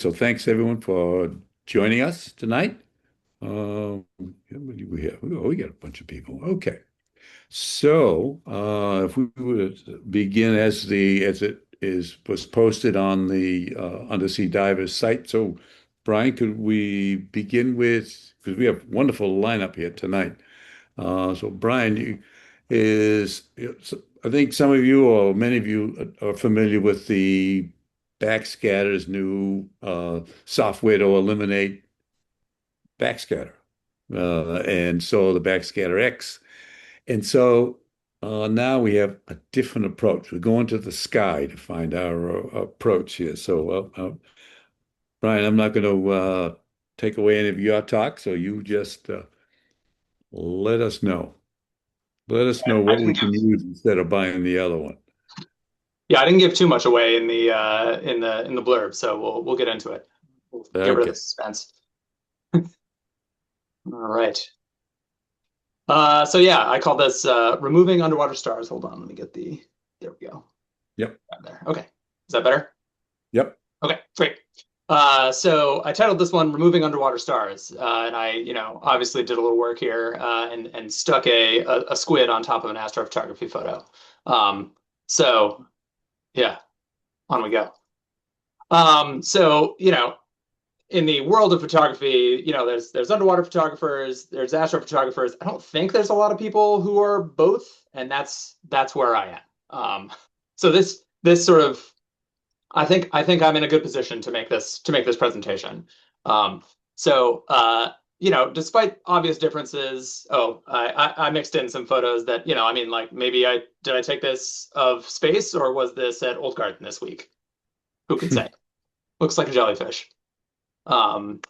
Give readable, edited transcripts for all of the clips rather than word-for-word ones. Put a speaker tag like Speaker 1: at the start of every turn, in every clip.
Speaker 1: So thanks everyone for joining us tonight. How many do we have? Oh, we got a bunch of people. Okay. So if we would begin as it is was posted on the Undersea Divers site. So Brian, could we begin with, because we have a wonderful lineup here tonight. So Brian, I think some of you or many of you are familiar with the Backscatter's new software to eliminate backscatter. And so the Backscatter X. And so now we have a different approach. We're going to the sky to find our approach here. So, Brian, I'm not going to take away any of your talk. So you just let us know. Let us know
Speaker 2: I
Speaker 1: what
Speaker 2: didn't
Speaker 1: we
Speaker 2: give
Speaker 1: can use instead of buying the other one.
Speaker 2: yeah, I didn't give too much away in the blurb, so we'll get into it. We'll get rid of the
Speaker 1: Okay.
Speaker 2: suspense. All right. So yeah, I call this removing underwater stars. Hold on, let me get the there we go.
Speaker 1: Yep.
Speaker 2: Right there. Okay. Is that better?
Speaker 1: Yep.
Speaker 2: Okay, great. So I titled this one "Removing Underwater Stars," and I, obviously did a little work here and stuck a squid on top of an astrophotography photo. So yeah, on we go. So in the world of photography, there's underwater photographers, there's astrophotographers. I don't think there's a lot of people who are both, and that's where I am. So this sort of I think I'm in a good position to make this presentation. Um, so despite obvious differences, I mixed in some photos that I mean, like maybe I take this of space or was this at Old Garden this week? Who can say? Looks like a jellyfish. Um,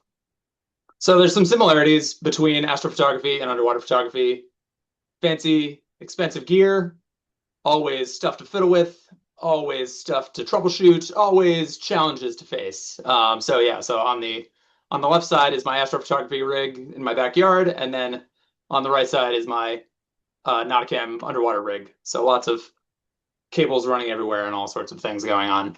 Speaker 2: so there's some similarities between astrophotography and underwater photography. Fancy, expensive gear, always stuff to fiddle with, always stuff to troubleshoot, always challenges to face. So yeah, so on the left side is my astrophotography rig in my backyard, and then on the right side is my Nauticam underwater rig. So lots of cables running everywhere and all sorts of things going on.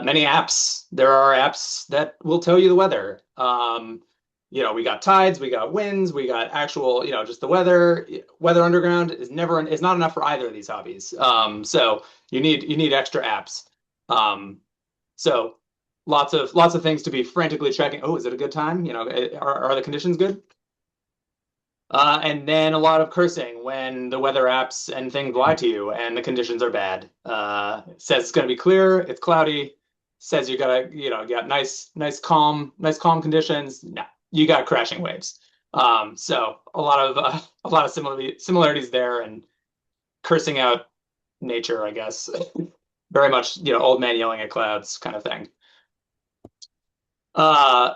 Speaker 2: Many apps. There are apps that will tell you the weather. We got tides, we got winds, we got actual, just the weather. Weather underground is not enough for either of these hobbies. So you need extra apps. Um, so lots of things to be frantically checking. Oh, is it a good time? Are the conditions good? And then a lot of cursing when the weather apps and things lie to you and the conditions are bad. It says it's going to be clear, it's cloudy. Says you gotta, got nice calm conditions. No, you got crashing waves. So a lot of similarities there and cursing out nature, I guess. Very much, old man yelling at clouds kind of thing.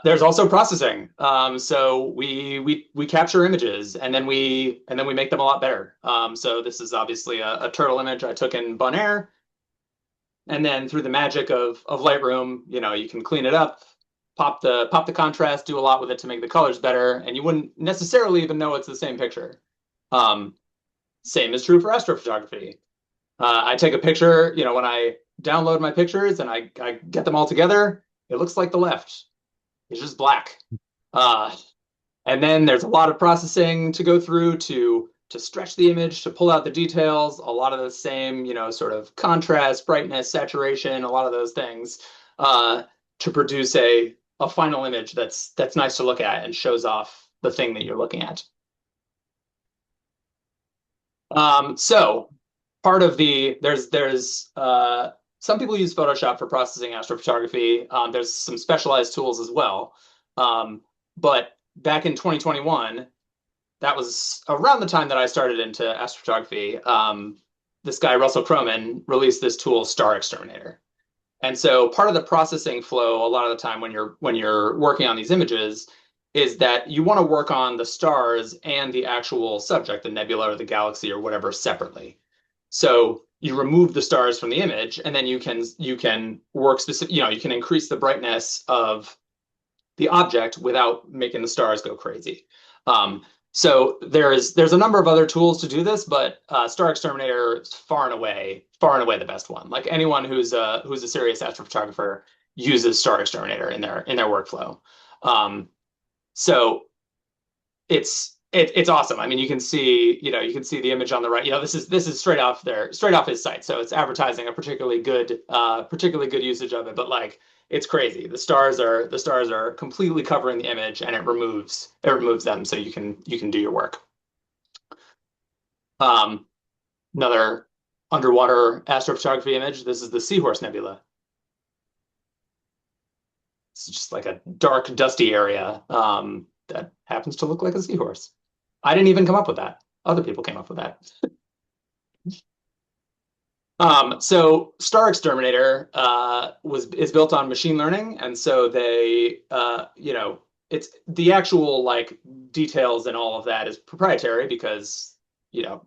Speaker 2: There's also processing. So we capture images and then we make them a lot better. So this is obviously a turtle image I took in Bonaire, and then through the magic of Lightroom, you can clean it up, pop the contrast, do a lot with it to make the colors better, and you wouldn't necessarily even know it's the same picture. Um, Same is true for astrophotography. I take a picture, when I download my pictures and I get them all together, it looks like the left. It's just black. Uh, and then there's a lot of processing to go through to stretch the image, to pull out the details, a lot of the same, sort of contrast, brightness, saturation, a lot of those things, uh, to produce a final image that's nice to look at and shows off the thing that you're looking at. So part of there's some people use Photoshop for processing astrophotography. There's some specialized tools as well. But back in 2021, that was around the time that I started into astrophotography. This guy, Russell Croman, released this tool, StarXterminator. And so part of the processing flow, a lot of the time when you're working on these images, is that you want to work on the stars and the actual subject, the nebula or the galaxy or whatever, separately. So you remove the stars from the image, and then you can work specific, you can increase the brightness of the object without making the stars go crazy. So there's a number of other tools to do this, but StarXterminator is far and away the best one. Like anyone who's a serious astrophotographer uses Star Exterminator in their workflow. Um, so it's awesome. I mean, you can see, you can see the image on the right. This is straight off his site. So it's advertising a particularly good usage of it. But like, it's crazy. The stars are completely covering the image, and it removes them, so you can do your work. Um, Another underwater astrophotography image. This is the Seahorse Nebula. It's just like a dark, dusty area that happens to look like a seahorse. I didn't even come up with that. Other people came up with that. So Star Exterminator is built on machine learning, and so it's the actual like details and all of that is proprietary because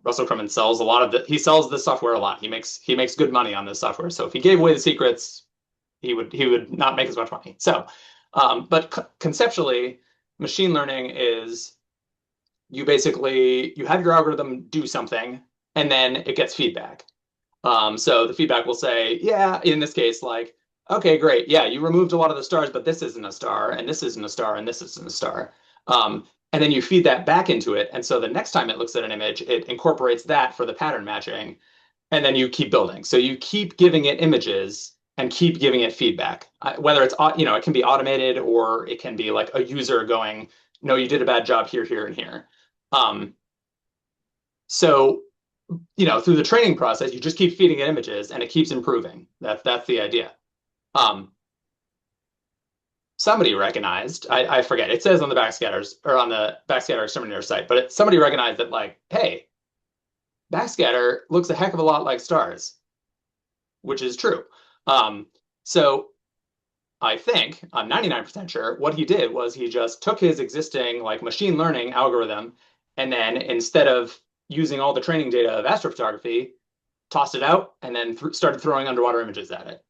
Speaker 2: Russell Crumman he sells this software a lot. He makes good money on this software. So if he gave away the secrets, he would not make as much money. So, but conceptually, machine learning is you have your algorithm do something, and then it gets feedback. So the feedback will say, yeah, in this case, like, okay, great. Yeah, you removed a lot of the stars, but this isn't a star, and this isn't a star, and this isn't a star. And then you feed that back into it. And so the next time it looks at an image, it incorporates that for the pattern matching, and then you keep building. So you keep giving it images and keep giving it feedback. Whether it can be automated or it can be like a user going, no, you did a bad job here, here, and here. Um, so through the training process, you just keep feeding it images and it keeps improving. That's the idea. Um, Somebody recognized, I forget, it says on the backscatters or on the backscatter exterminator site, but somebody recognized that like, hey, backscatter looks a heck of a lot like stars, which is true. So I think I'm 99% sure what he did was he just took his existing like machine learning algorithm, and then instead of using all the training data of astrophotography, tossed it out and then started throwing underwater images at it.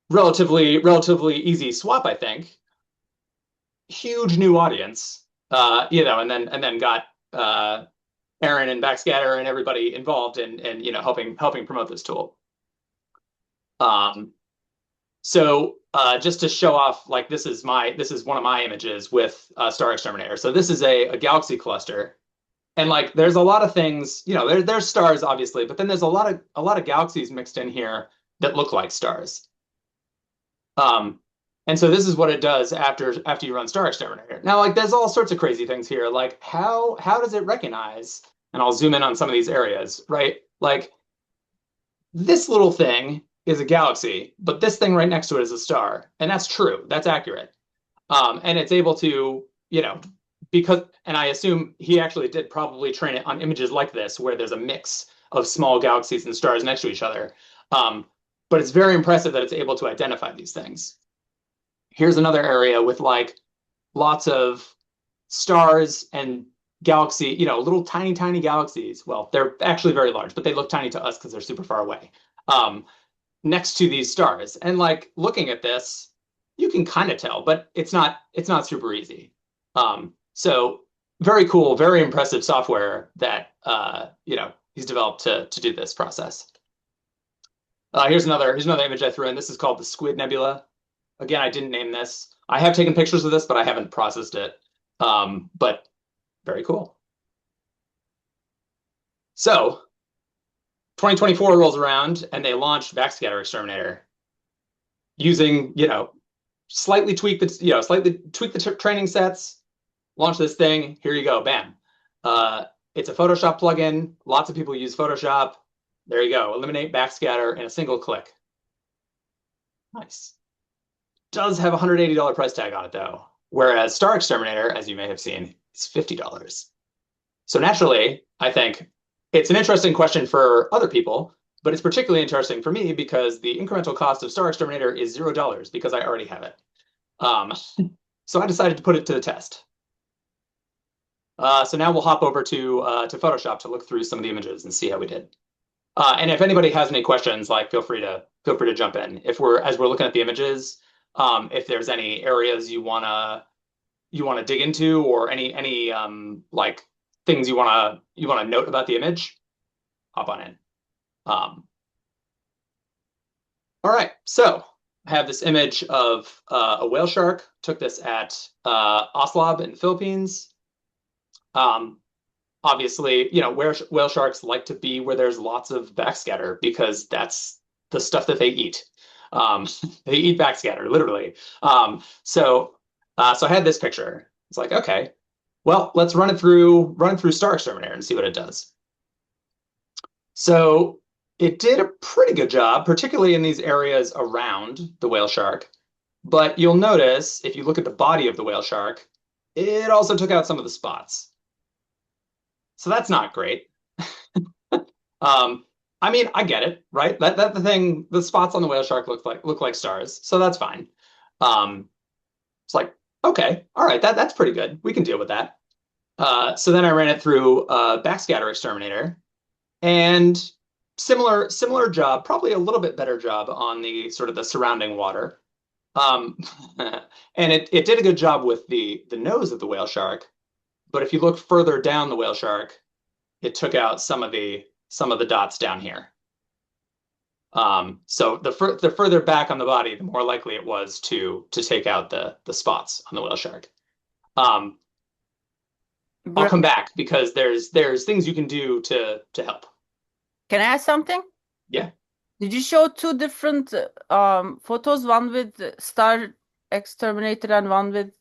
Speaker 2: Relatively easy swap, I think. Huge new audience, and then got Aaron and Backscatter and everybody involved in helping promote this tool. So just to show off, like this is one of my images with Star Exterminator. So this is a galaxy cluster, and like there's a lot of things, there's stars obviously, but then there's a lot of galaxies mixed in here that look like stars. And so this is what it does after you run Star Exterminator. Now, like there's all sorts of crazy things here. Like how does it recognize? And I'll zoom in on some of these areas, right? Like this little thing is a galaxy, but this thing right next to it is a star. And that's true. That's accurate. And it's able to, and I assume he actually did probably train it on images like this, where there's a mix of small galaxies and stars next to each other. But it's very impressive that it's able to identify these things. Here's another area with like lots of stars and galaxy, little tiny, tiny galaxies. Well, they're actually very large, but they look tiny to us because they're super far away. Next to these stars. And like looking at this, you can kind of tell, but it's not super easy. So very cool, very impressive software that he's developed to do this process. Here's another image I threw in. This is called the Squid Nebula. Again, I didn't name this. I have taken pictures of this, but I haven't processed it. But very cool. So 2024 rolls around and they launch BackscatterXterminator using, slightly tweak the training sets, launch this thing. Here you go, bam. It's a Photoshop plugin. Lots of people use Photoshop. There you go. Eliminate backscatter in a single click. Nice. Does have a $180 price tag on it though. Whereas Star Exterminator, as you may have seen, is $50. So naturally, I think it's an interesting question for other people, but it's particularly interesting for me because the incremental cost of Star Exterminator is $0 because I already have it. So I decided to put it to the test. So now we'll hop over to Photoshop to look through some of the images and see how we did. And if anybody has any questions, like feel free to jump in. As we're looking at the images, if there's any areas you wanna dig into or any like things you wanna note about the image, hop on in. All All right, so I have this image of a whale shark. Took this at Oslab in the Philippines. Um, Obviously, whale sharks like to be where there's lots of backscatter because that's the stuff that they eat. Um, they eat backscatter, literally. So I had this picture. It's like, okay, well, let's run it through StarXterminator and see what it does. So it did a pretty good job, particularly in these areas around the whale shark. But you'll notice if you look at the body of the whale shark, it also took out some of the spots. So that's not great. Um, I mean, I get it, right? That the thing, the spots on the whale shark look like stars, so that's fine. Um, it's like, okay, all right, that's pretty good. We can deal with that. So then I ran it through BackscatterXterminator, and similar job, probably a little bit better job on the sort of the surrounding water. Um, and it did a good job with the nose of the whale shark, but if you look further down the whale shark, it took out some of the dots down here. So the further back on the body, the more likely it was to take out the spots on the whale shark. Um, I'll
Speaker 3: Bro,
Speaker 2: come back because there's things you can do to help.
Speaker 3: can I ask something?
Speaker 2: Yeah.
Speaker 3: Did you show two different photos, one with Star Exterminator and one with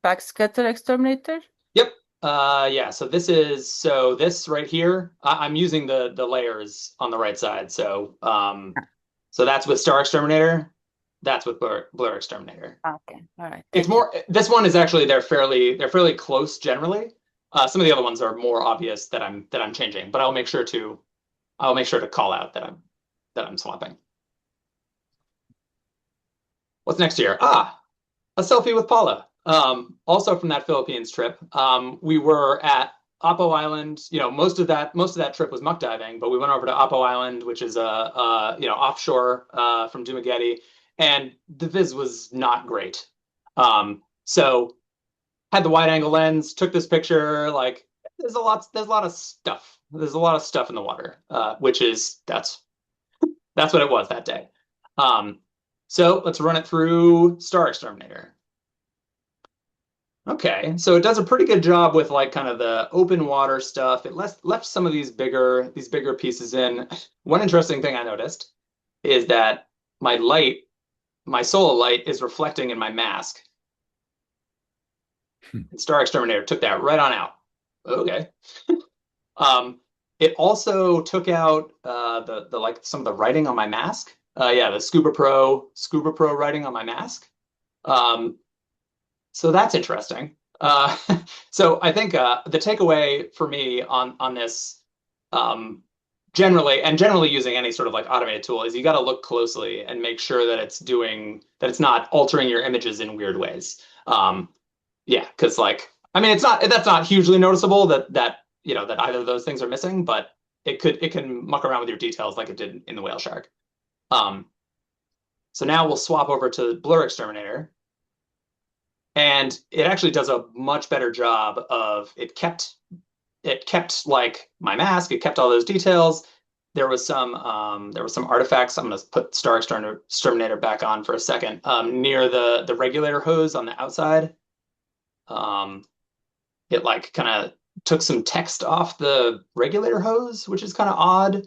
Speaker 3: Backscatter Exterminator?
Speaker 2: Yep. Yeah. So this right here. I'm using the layers on the right side. So that's with StarXterminator. That's with BlurXterminator.
Speaker 3: Okay, all right.
Speaker 2: It's
Speaker 3: Thank you.
Speaker 2: more. This one is actually they're fairly close generally. Some of the other ones are more obvious that I'm changing, but I'll make sure to call out that I'm swapping. What's next here? A selfie with Paula. Also from that Philippines trip. We were at Apo Island. Most of that trip was muck diving, but we went over to Apo Island, which is offshore from Dumaguete, and the viz was not great. So had the wide angle lens, took this picture. Like there's a lot of stuff. There's a lot of stuff in the water, that's what it was that day. So let's run it through StarXterminator. Okay, so it does a pretty good job with like kind of the open water stuff. It left some of these bigger pieces in. One interesting thing I noticed is that my solo light is reflecting in my mask. And StarXterminator took that right on out. Okay. It also took out the like some of the writing on my mask. Yeah, the Scuba Pro writing on my mask. So that's interesting. So I think the takeaway for me on this, generally using any sort of like automated tool, is you got to look closely and make sure that it's not altering your images in weird ways. Yeah, because like I mean, that's not hugely noticeable that either of those things are missing, but it can muck around with your details like it did in the whale shark. So now we'll swap over to BlurXterminator. And it actually does a much better job of it kept like my mask, it kept all those details. There was some artifacts. I'm gonna put StarXterminator back on for a second. Near the regulator hose on the outside. It like kind of took some text off the regulator hose, which is kind of odd.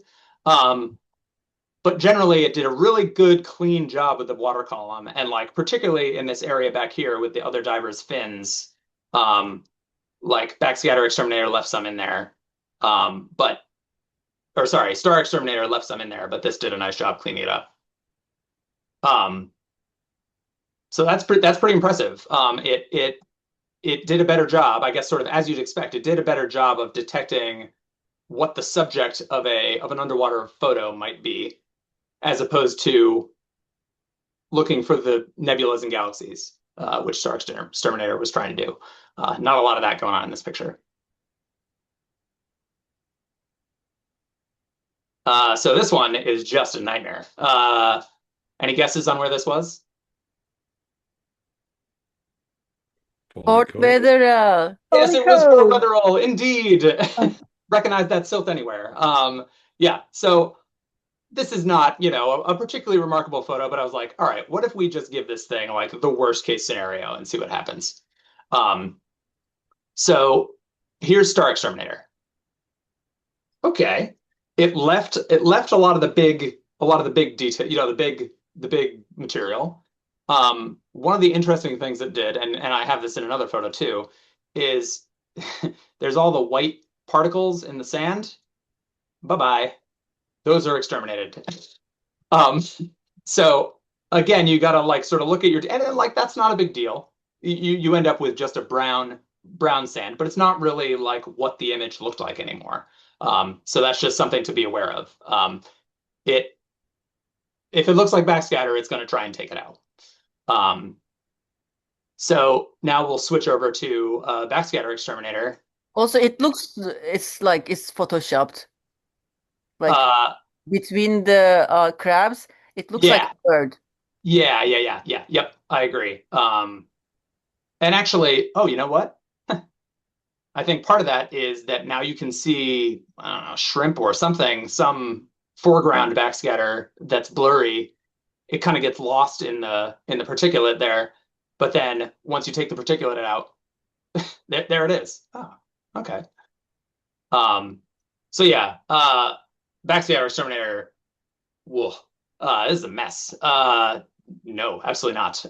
Speaker 2: But generally it did a really good, clean job with the water column. And like particularly in this area back here with the other divers' fins, like BackscatterXterminator left some in there. StarXterminator left some in there, but this did a nice job cleaning it up. So that's pretty impressive. It did a better job, I guess, sort of as you'd expect. It did a better job of detecting what the subject of an underwater photo might be, as opposed to looking for the nebulas and galaxies, which StarXterminator was trying to do. Not a lot of that going on in this picture. So this one is just a nightmare. Any guesses on where this was?
Speaker 3: Fort Weatherall.
Speaker 2: Yes, it was Fort Weatherall, indeed. Recognize that silt anywhere. Yeah, so this is not, a particularly remarkable photo, but I was like, all right, what if we just give this thing like the worst case scenario and see what happens? So here's Star Exterminator. Okay. It left a lot of the big detail, the big material. One of the interesting things it did, and I have this in another photo too, is there's all the white particles in the sand. Bye-bye. Those are exterminated. So again, you gotta like sort of look at and then like that's not a big deal. You end up with just a brown sand, but it's not really like what the image looked like anymore. So that's just something to be aware of. It if it looks like backscatter, it's going to try and take it out. So now we'll switch over to BackscatterXterminator.
Speaker 3: Also, it's like it's photoshopped. Like between the crabs, it looks like a bird.
Speaker 2: Yeah. Yep, I agree. And actually, oh, you know what? I think part of that is that now you can see, I don't know, shrimp or something, some foreground backscatter that's blurry. It kind of gets lost in the particulate there. But then once you take the particulate out, there it is. Oh, okay. So yeah, BackscatterXterminator. Whoa, this is a mess. No, absolutely not.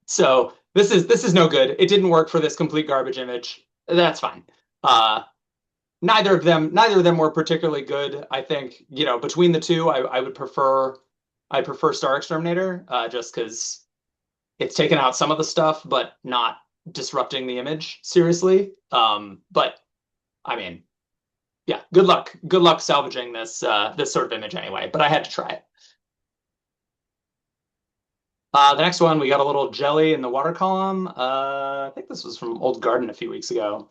Speaker 2: So this is no good. It didn't work for this complete garbage image. That's fine. Neither of them were particularly good. I think, between the two, I prefer Star Exterminator, just because it's taken out some of the stuff, but not disrupting the image seriously. But I mean, yeah, good luck salvaging this sort of image anyway. But I had to try it. The next one, we got a little jelly in the water column. I think this was from Old Garden a few weeks ago.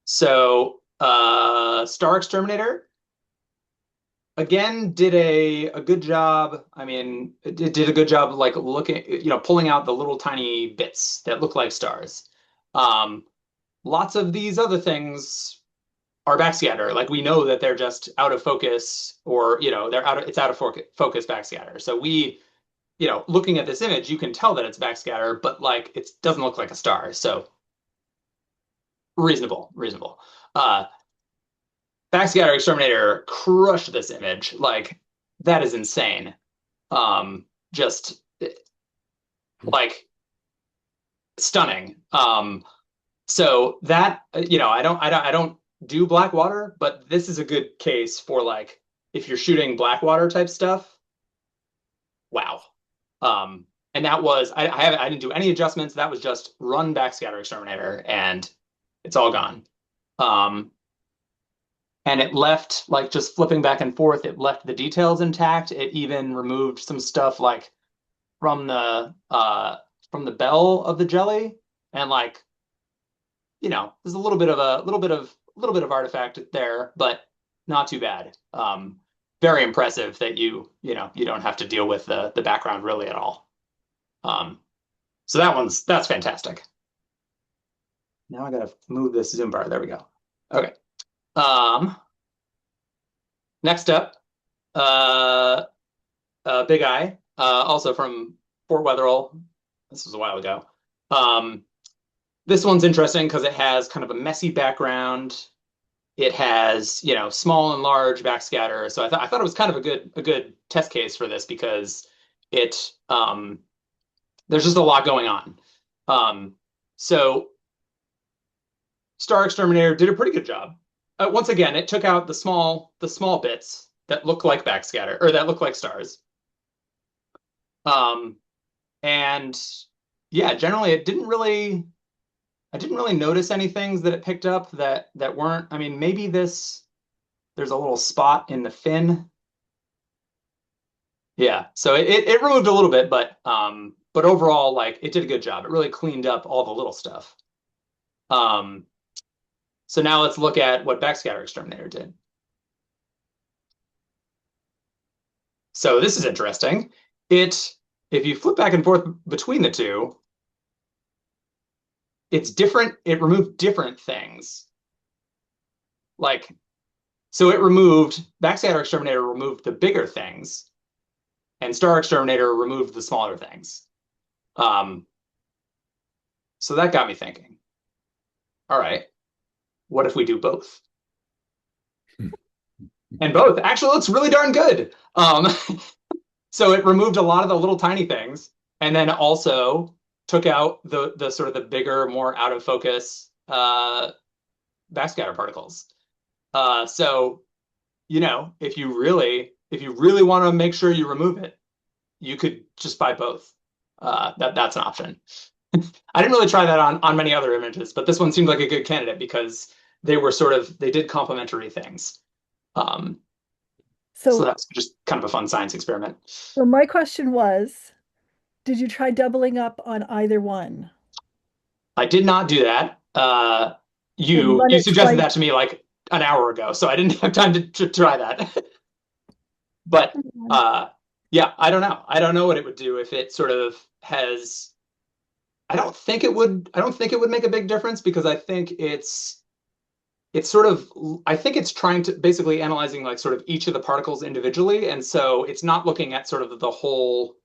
Speaker 2: So Star Exterminator again did a good job. I mean, it did a good job like looking, pulling out the little tiny bits that look like stars. Lots of these other things are backscatter. Like we know that they're just out of focus, or it's out of focus backscatter. So looking at this image, you can tell that it's backscatter, but like it doesn't look like a star. So reasonable. BackscatterXterminator crushed this image. Like that is insane. Just like stunning. So that I don't do black water, but this is a good case for like if you're shooting black water type stuff. Wow. And that was I didn't do any adjustments. That was just run BackscatterXterminator and it's all gone. And it left, like just flipping back and forth, it left the details intact. It even removed some stuff like from the bell of the jelly, and like there's a little bit of artifact there, but not too bad. Very impressive that you don't have to deal with the background really at all. So that's fantastic. Now I gotta move this zoom bar. There we go. Okay. Next up, Big Eye, also from Fort Wetherill. This was a while ago. This one's interesting because it has kind of a messy background. It has, small and large backscatter. So I thought it was kind of a good test case for this because there's just a lot going on. So Star Exterminator did a pretty good job. Once again, it took out the small bits that look like backscatter, or that look like stars. And yeah, generally I didn't really notice any things that it picked up that weren't. I mean, maybe there's a little spot in the fin. Yeah, so it removed a little bit, but overall, like it did a good job. It really cleaned up all the little stuff. So now let's look at what BackscatterXterminator did. So this is interesting. If you flip back and forth between the two, it's different. It removed different things. Like So BackscatterXterminator removed the bigger things, and StarXterminator removed the smaller things. So that got me thinking, all right, what if we do both? And both actually looks really darn good. So it removed a lot of the little tiny things, and then also took out the sort of the bigger, more out of focus backscatter particles. So if you really want to make sure you remove it, you could just buy both. That's an option. I didn't really try that on many other images, but this one seemed like a good candidate because they did complementary things. So that's just kind of a fun science experiment.
Speaker 4: So my question was, did you try doubling up on either one?
Speaker 2: I did not do that. You suggested that to me like an hour ago, so I didn't have time to try that. But yeah, I don't know. I don't know what it would do if it sort of has. I don't think it would make a big difference because I think it's trying to basically analyzing like sort of each of the particles individually, and so it's not looking at sort of the whole.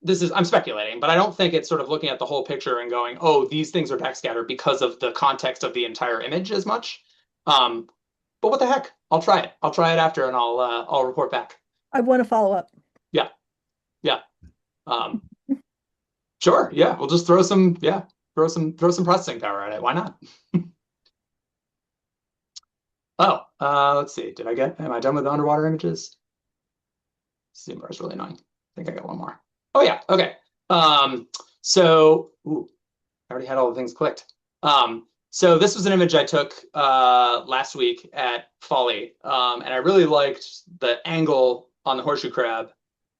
Speaker 2: I'm speculating, but I don't think it's sort of looking at the whole picture and going, oh, these things are backscattered because of the context of the entire image as much. But what the heck? I'll try it. I'll try it after, and I'll report back.
Speaker 4: I want to follow up.
Speaker 2: Yeah. Sure. Yeah, we'll just throw some processing power at it. Why not? Let's see. Am I done with the underwater images? Zoom bar is really annoying. I think I got one more. Oh yeah, okay. So I already had all the things clicked. So this was an image I took last week at Folly, and I really liked the angle on the horseshoe crab,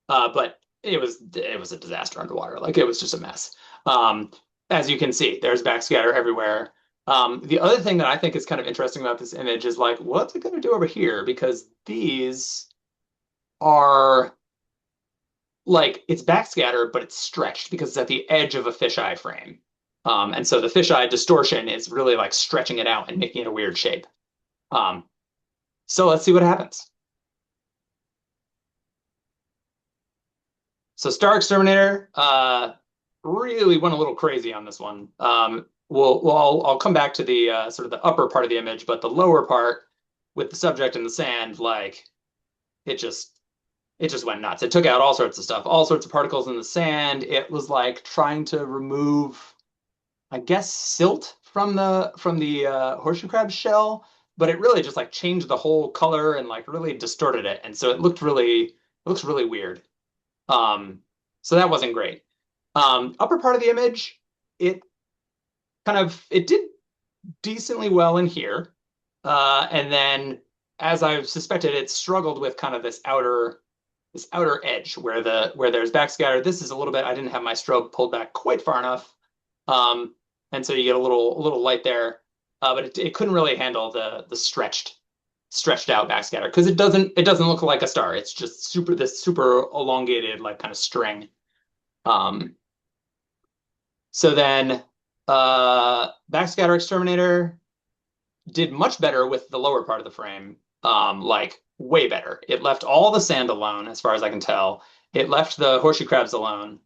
Speaker 2: but it was a disaster underwater. Like it was just a mess. As you can see, there's backscatter everywhere. The other thing that I think is kind of interesting about this image is like, what's it going to do over here? Because these are like, it's backscatter, but it's stretched because it's at the edge of a fisheye frame. And so the fisheye distortion is really like stretching it out and making it a weird shape. So let's see what happens. So StarXterminator really went a little crazy on this one. I'll come back to the sort of the upper part of the image, but the lower part with the subject in the sand, like it just went nuts. It took out all sorts of stuff, all sorts of particles in the sand. It was like trying to remove, I guess, silt from the horseshoe crab shell, but it really just like changed the whole color and like really distorted it, and so it looks really weird. So that wasn't great. Upper part of the image, it did decently well in here, and then as I've suspected, it struggled with kind of this outer edge where there's backscatter. This is a little bit. I didn't have my strobe pulled back quite far enough, and so you get a little light there, but it couldn't really handle the stretched out backscatter because it doesn't look like a star. It's just this super elongated like kind of string. So then BackscatterXterminator did much better with the lower part of the frame, like way better. It left all the sand alone, as far as I can tell. It left the horseshoe crabs alone,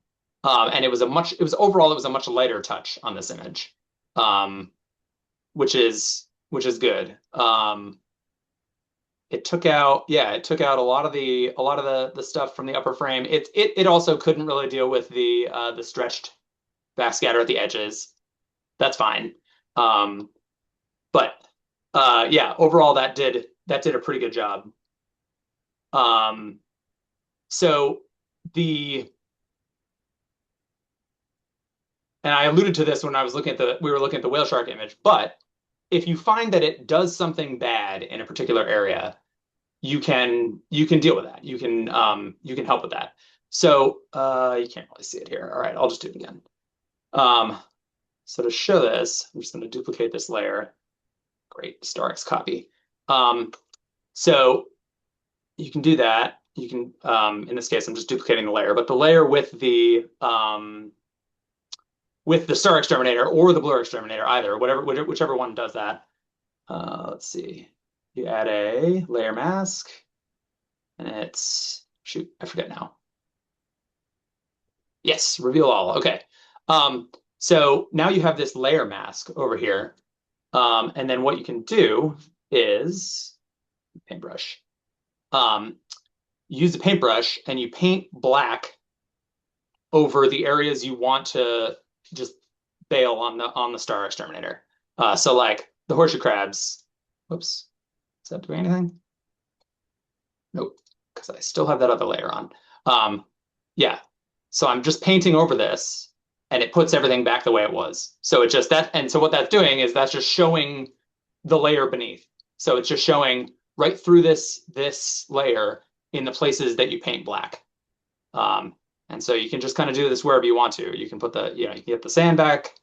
Speaker 2: and it was overall a much lighter touch on this image, which is good. It took out a lot of the stuff from the upper frame. It also couldn't really deal with the stretched backscatter at the edges. That's fine. But yeah, overall that did a pretty good job. So and I alluded to this when we were looking at the whale shark image, but if you find that it does something bad in a particular area, you can deal with that. You can help with that. So you can't really see it here. All right, I'll just do it again. So to show this, I'm just going to duplicate this layer. Great, StarX copy. So you can do that. You can, in this case, I'm just duplicating the layer, but the layer with the StarXterminator or the BlurXterminator, either, whichever one does that. Let's see. you add a layer mask, and it's, shoot, I forget now. Yes, reveal all. Okay. So now you have this layer mask over here. And then what you can do is paintbrush. Use the paintbrush and you paint black over the areas you want to just bail on the star exterminator. So like the horseshoe crabs. Whoops. Is that doing anything? Nope, because I still have that other layer on. Yeah. So I'm just painting over this and it puts everything back the way it was. So it just that, and so what that's doing is that's just showing the layer beneath. So it's just showing right through this layer in the places that you paint black. And so you can just kind of do this wherever you want to. You can put the, you can get the sand back.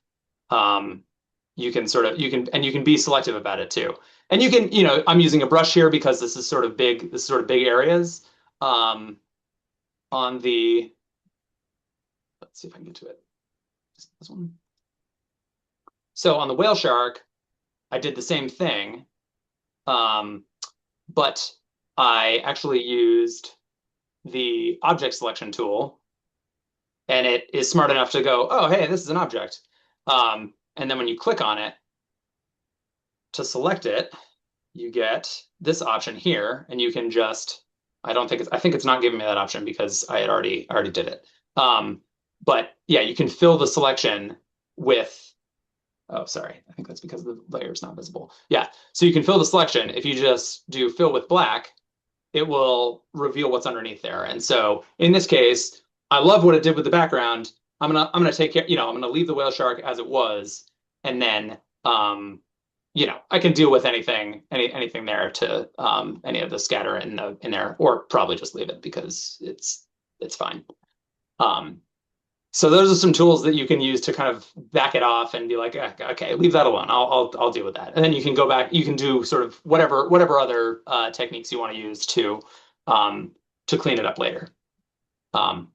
Speaker 2: You can sort of, and you can be selective about it too. And you can, I'm using a brush here because this is sort of big areas. On the, let's see if I can get to it. This one. So on the whale shark, I did the same thing. But I actually used the object selection tool, and it is smart enough to go, oh, hey, this is an object. And then when you click on it to select it, you get this option here, and you can just, I think it's not giving me that option because I had already did it. But yeah, you can fill the selection with, oh, sorry, I think that's because the layer is not visible. Yeah, so you can fill the selection. If you just do fill with black, it will reveal what's underneath there. And so in this case, I love what it did with the background. I'm gonna take care, I'm gonna leave the whale shark as it was, and then I can deal with anything there to any of the scatter in there, or probably just leave it because it's fine. So those are some tools that you can use to kind of back it off and be like, okay, leave that alone. I'll deal with that. And then you can go back. You can do sort of whatever other techniques you want to use to clean it up later.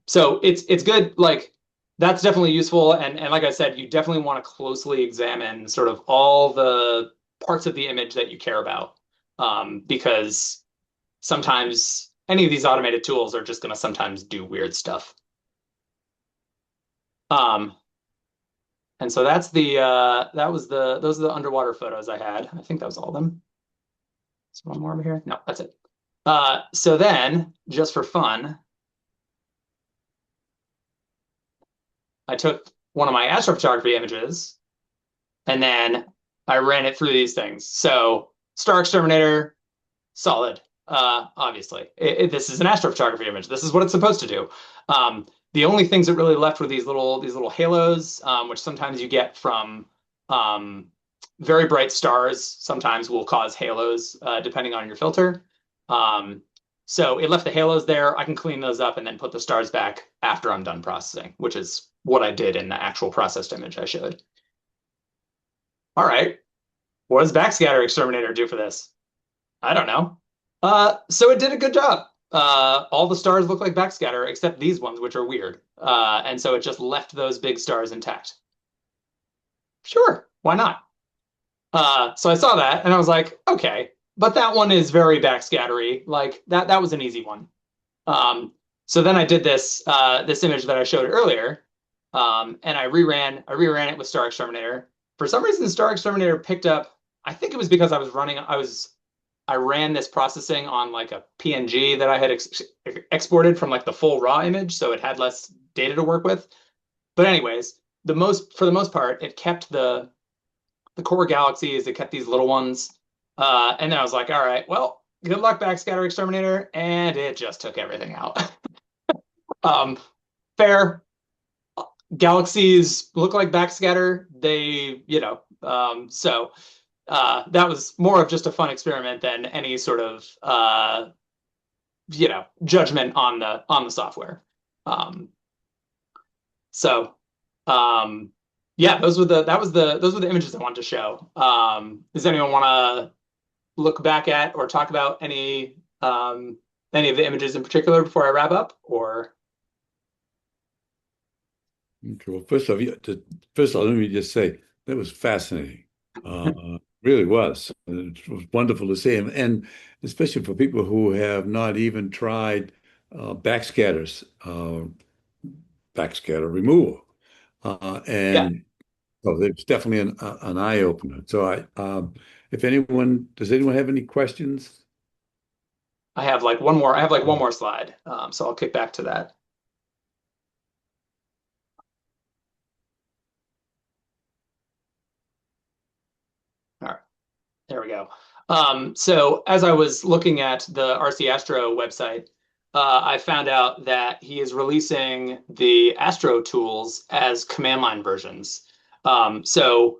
Speaker 2: So it's good. Like that's definitely useful. And like I said, you definitely want to closely examine sort of all the parts of the image that you care about, because sometimes any of these automated tools are just going to sometimes do weird stuff. And so that's those are the underwater photos I had. I think that was all of them. Is one more over here? No, that's it. So then, just for fun, I took one of my astrophotography images and then I ran it through these things. So star exterminator, solid. Obviously, this is an astrophotography image. This is what it's supposed to do. The only things that really left were these little halos, which sometimes you get from very bright stars. Sometimes will cause halos depending on your filter. So it left the halos there. I can clean those up and then put the stars back after I'm done processing, which is what I did in the actual processed image I showed. All right, what does BackscatterXterminator do for this? I don't know. So it did a good job. All the stars look like backscatter except these ones, which are weird. And so it just left those big stars intact. Sure, why not? So I saw that and I was like, okay, but that one is very backscattery. Like that was an easy one. So then I did this image that I showed earlier, and I reran it with Star Exterminator. For some reason, Star Exterminator picked up. I think it was because I ran this processing on like a PNG that I had exported from like the full raw image, so it had less data to work with. But anyways, for the most part, it kept the core galaxies. It kept these little ones, and then I was like, all right, well, good luck, BackscatterXterminator, and it just took everything out. Fair. Galaxies look like backscatter. They, so. That was more of just a fun experiment than any sort of judgment on the software. Yeah, those were the images I wanted to show. Does anyone want to look back at or talk about any of the images in particular before I wrap up? Or
Speaker 1: okay, well, first off, let me just say that was fascinating. Really was. It was wonderful to see him, and especially for people who have not even tried backscatters, backscatter removal,
Speaker 2: Yeah,
Speaker 1: and so it's definitely an eye opener. So if anyone, does anyone have any questions?
Speaker 2: I have like one more. I have like one more slide. So I'll kick back to that. All right, there we go. So as I was looking at the RC Astro website, I found out that he is releasing the Astro tools as command line versions. So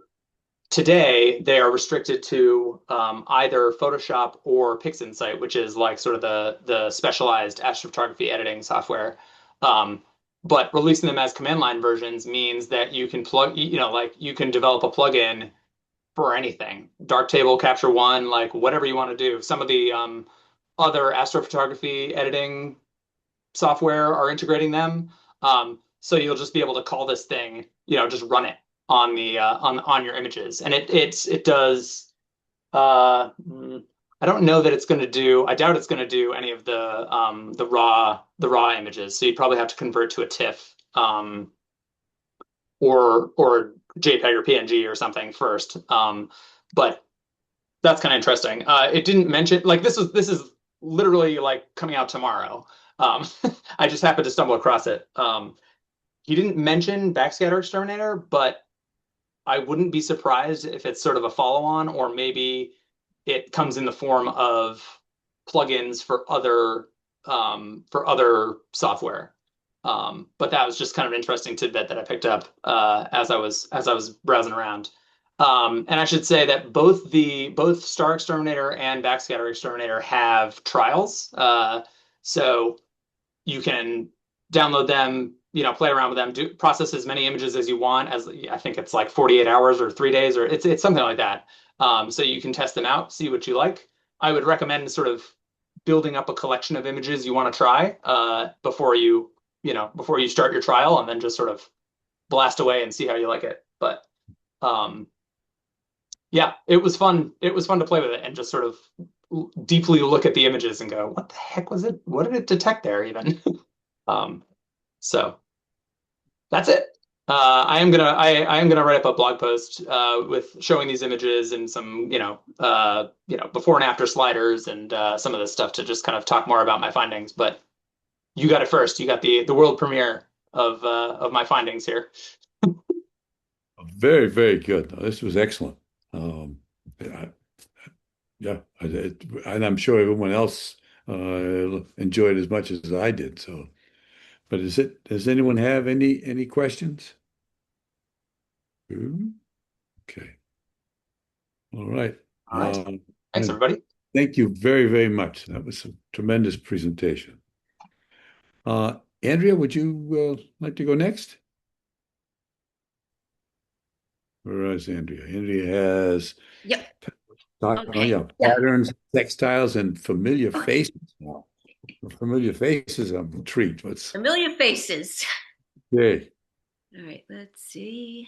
Speaker 2: today they are restricted to either Photoshop or PixInsight, which is like sort of the specialized astrophotography editing software. Um, but releasing them as command line versions means that you can plug, like you can develop a plugin for anything. Darktable, Capture One, like whatever you want to do. Some of the other astrophotography editing software are integrating them. So you'll just be able to call this thing, just run it on the on your images, and it does. I don't know that it's going to do. I doubt it's going to do any of the raw images. So you'd probably have to convert to a TIFF or JPEG or PNG or something first. But that's kind of interesting. It didn't mention like this is literally like coming out tomorrow. Um, I just happened to stumble across it. He didn't mention BackscatterXterminator, but I wouldn't be surprised if it's sort of a follow-on, or maybe it comes in the form of plugins for other software. But that was just kind of an interesting tidbit that I picked up as I was browsing around. And I should say that both Star Exterminator and Backscatter Exterminator have trials. So you can download them, play around with them, process as many images as you want. As I think it's like 48 hours or 3 days, or it's something like that. So you can test them out, see what you like. I would recommend sort of building up a collection of images you want to try before you start your trial, and then just sort of blast away and see how you like it. But um, yeah, it was fun. It was fun to play with it and just sort of deeply look at the images and go, what the heck was it? What did it detect there even? Um, so that's it. I am gonna write up a blog post with showing these images and some before and after sliders and some of this stuff to just kind of talk more about my findings. But you got it first. You got the world premiere of my findings here.
Speaker 1: Very, very good. This was excellent. I, yeah, and I'm sure everyone else enjoyed as much as I did. So, but does anyone have any questions? Ooh, okay. All right.
Speaker 2: All right. Thanks, everybody.
Speaker 1: Thank you very, very much. That was a tremendous presentation. Andrea, would you like to go next? Where is Andrea? Andrea has
Speaker 5: Yep.
Speaker 1: oh
Speaker 5: Okay.
Speaker 1: yeah, patterns, textiles, and familiar faces. Wow. Familiar faces, I'm intrigued.
Speaker 5: Familiar faces.
Speaker 1: Okay.
Speaker 5: All right, let's see.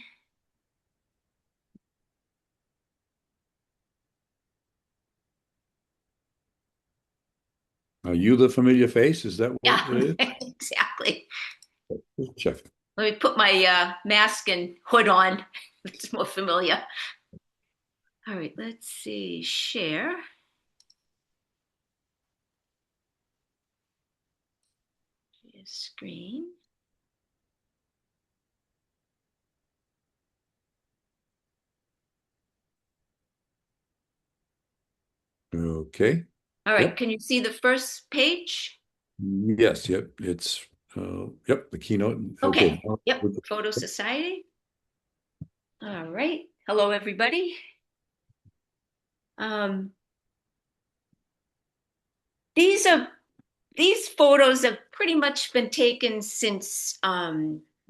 Speaker 1: Are you the familiar face? Is that what
Speaker 5: Yeah,
Speaker 1: it is?
Speaker 5: exactly.
Speaker 1: Just check.
Speaker 5: Let me put my mask and hood on. It's more familiar. All right, let's see. Share. Share screen.
Speaker 1: Okay.
Speaker 5: All right,
Speaker 1: Yep.
Speaker 5: can you see the first page?
Speaker 1: Yes. Yep. It's yep. The keynote.
Speaker 5: Okay. Yep. Photo Society. All right. Hello, everybody. These photos have pretty much been taken since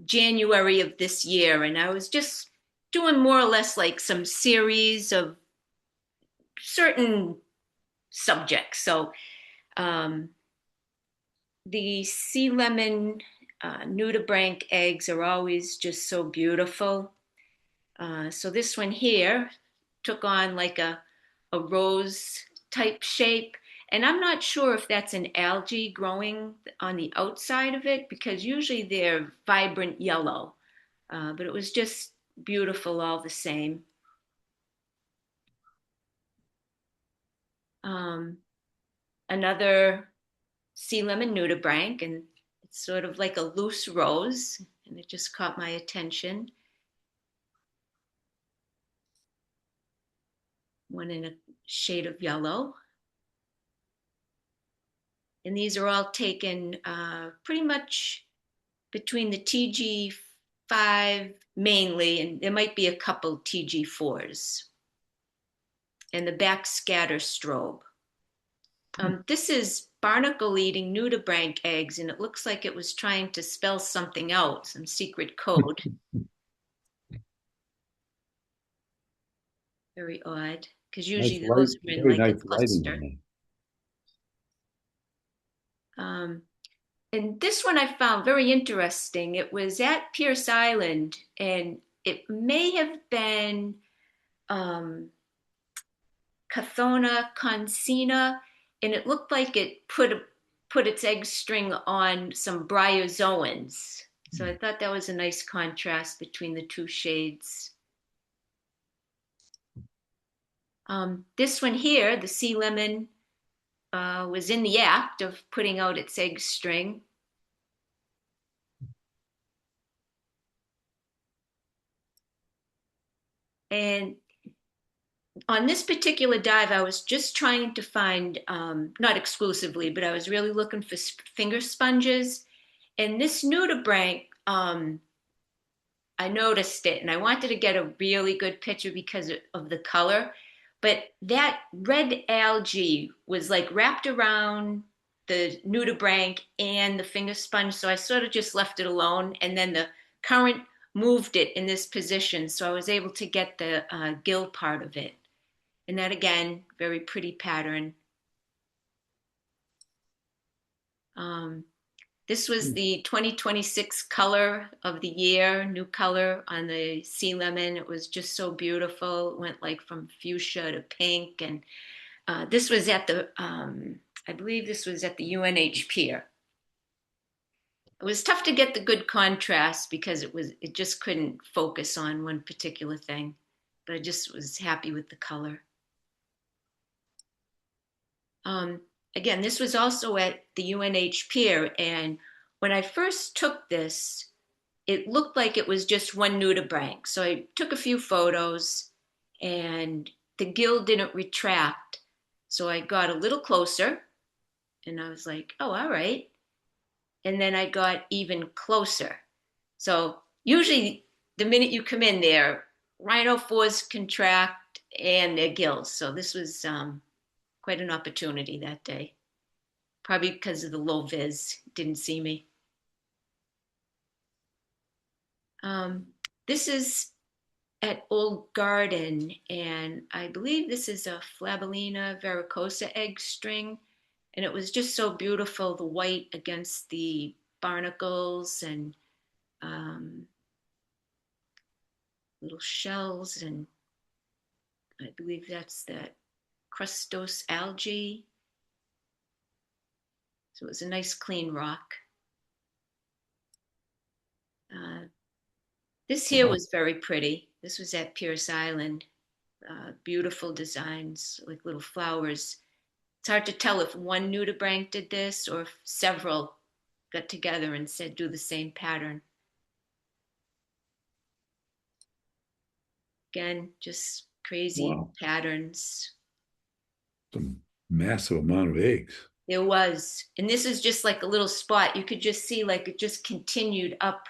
Speaker 5: January of this year, and I was just doing more or less like some series of certain subjects. So the sea lemon nudibranch eggs are always just so beautiful. So this one here took on like a rose type shape. And I'm not sure if that's an algae growing on the outside of it, because usually they're vibrant yellow. But it was just beautiful all the same. Another sea lemon nudibranch, and it's sort of like a loose rose, and it just caught my attention. One in a shade of yellow. And these are all taken pretty much between the TG5 mainly, and there might be a couple TG4s, and the backscatter strobe. This is barnacle eating nudibranch eggs, and it looks like it was trying to spell something out, some secret code. Very odd, because usually
Speaker 1: Nice light,
Speaker 5: those are in
Speaker 1: very
Speaker 5: like a
Speaker 1: nice lighting
Speaker 5: cluster.
Speaker 1: on it.
Speaker 5: And this one I found very interesting. It was at Pierce Island, and it may have been Cathona consina, and it looked like it put its egg string on some bryozoans. So I thought that was a nice contrast between the two shades. This one here, the sea lemon, was in the act of putting out its egg string. And on this particular dive, I was just trying to find, not exclusively, but I was really looking for finger sponges. And this nudibranch, I noticed it, and I wanted to get a really good picture because of the color. But that red algae was like wrapped around the nudibranch and the finger sponge. So I sort of just left it alone. And then the current moved it in this position. So I was able to get the gill part of it. And that, again, very pretty pattern. This was the 2026 color of the year, new color on the sea lemon. It was just so beautiful. It went like from fuchsia to pink. And this was at the, I believe this was at the UNH Pier. It was tough to get the good contrast because it just couldn't focus on one particular thing. But I just was happy with the color. Again, this was also at the UNH Pier, and when I first took this, it looked like it was just one nudibranch. So I took a few photos, and the gill didn't retract. So I got a little closer, and I was like, oh, all right. And then I got even closer. So usually the minute you come in there, rhinophores contract and their gills. So this was quite an opportunity that day. Probably because of the low vis, didn't see me. This is at Old Garden, and I believe this is a Flabellina varicosa egg string, and it was just so beautiful, the white against the barnacles and little shells, and I believe that's that crustose algae. So it was a nice clean rock. This here was very pretty. This was at Pierce Island. Beautiful designs, like little flowers. It's hard to tell if one nudibranch did this or if several got together and said do the same pattern. Again, just crazy patterns.
Speaker 1: Some massive amount of eggs.
Speaker 5: There was. And this is just like a little spot. You could just see like it just continued up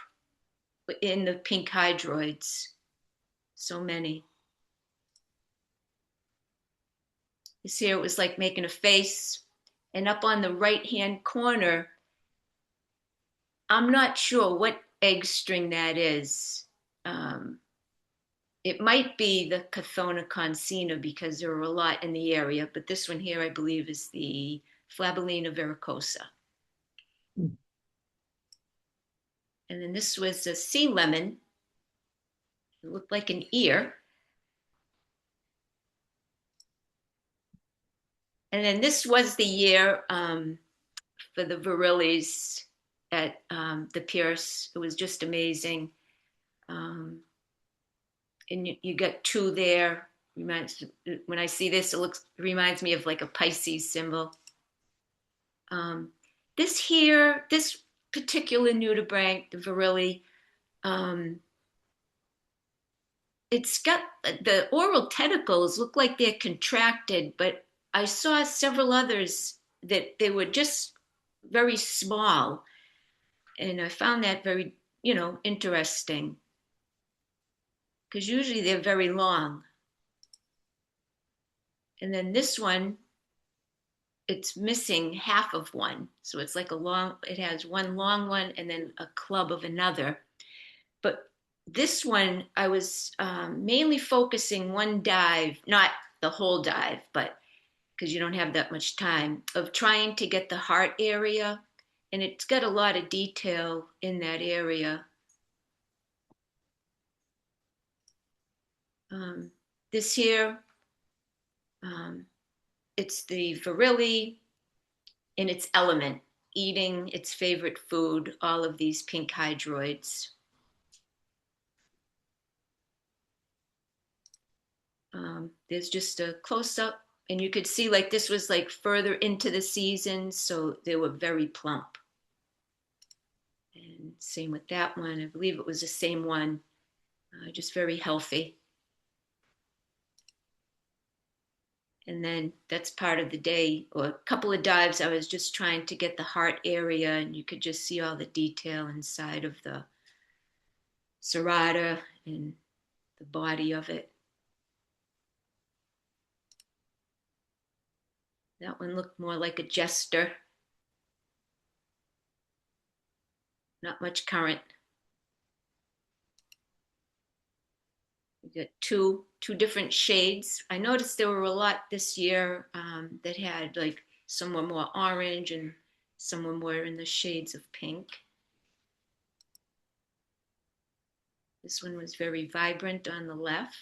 Speaker 5: in the pink hydroids. So many. You see, it was like making a face. And up on the right-hand corner, I'm not sure what egg string that is. It might be the Cathona consina because there are a lot in the area, but this one here, I believe, is the Flabellina varicosa. And then this was a sea lemon. It looked like an ear. And then this was the year for the Virilles at the Pierce. It was just amazing. And you got two there. When I see this, it reminds me of like a Pisces symbol. This particular nudibranch, the Virili, it's got the oral tentacles look like they're contracted, but I saw several others that they were just very small. And I found that very, interesting because usually they're very long. And then this one, it's missing half of one. So it's like it has one long one and then a club of another. But this one, I was mainly focusing one dive, not the whole dive, but because you don't have that much time, of trying to get the heart area. And it's got a lot of detail in that area. This here, it's the Virili in its element, eating its favorite food, all of these pink hydroids. There's just a close-up, and you could see like this was like further into the season, so they were very plump. And same with that one. I believe it was the same one, just very healthy. And then that's part of the day, or a couple of dives, I was just trying to get the heart area, and you could just see all the detail inside of the serrata and the body of it. That one looked more like a jester. Not much current. We got two different shades. I noticed there were a lot this year that had like some were more orange and some were more in the shades of pink. This one was very vibrant on the left.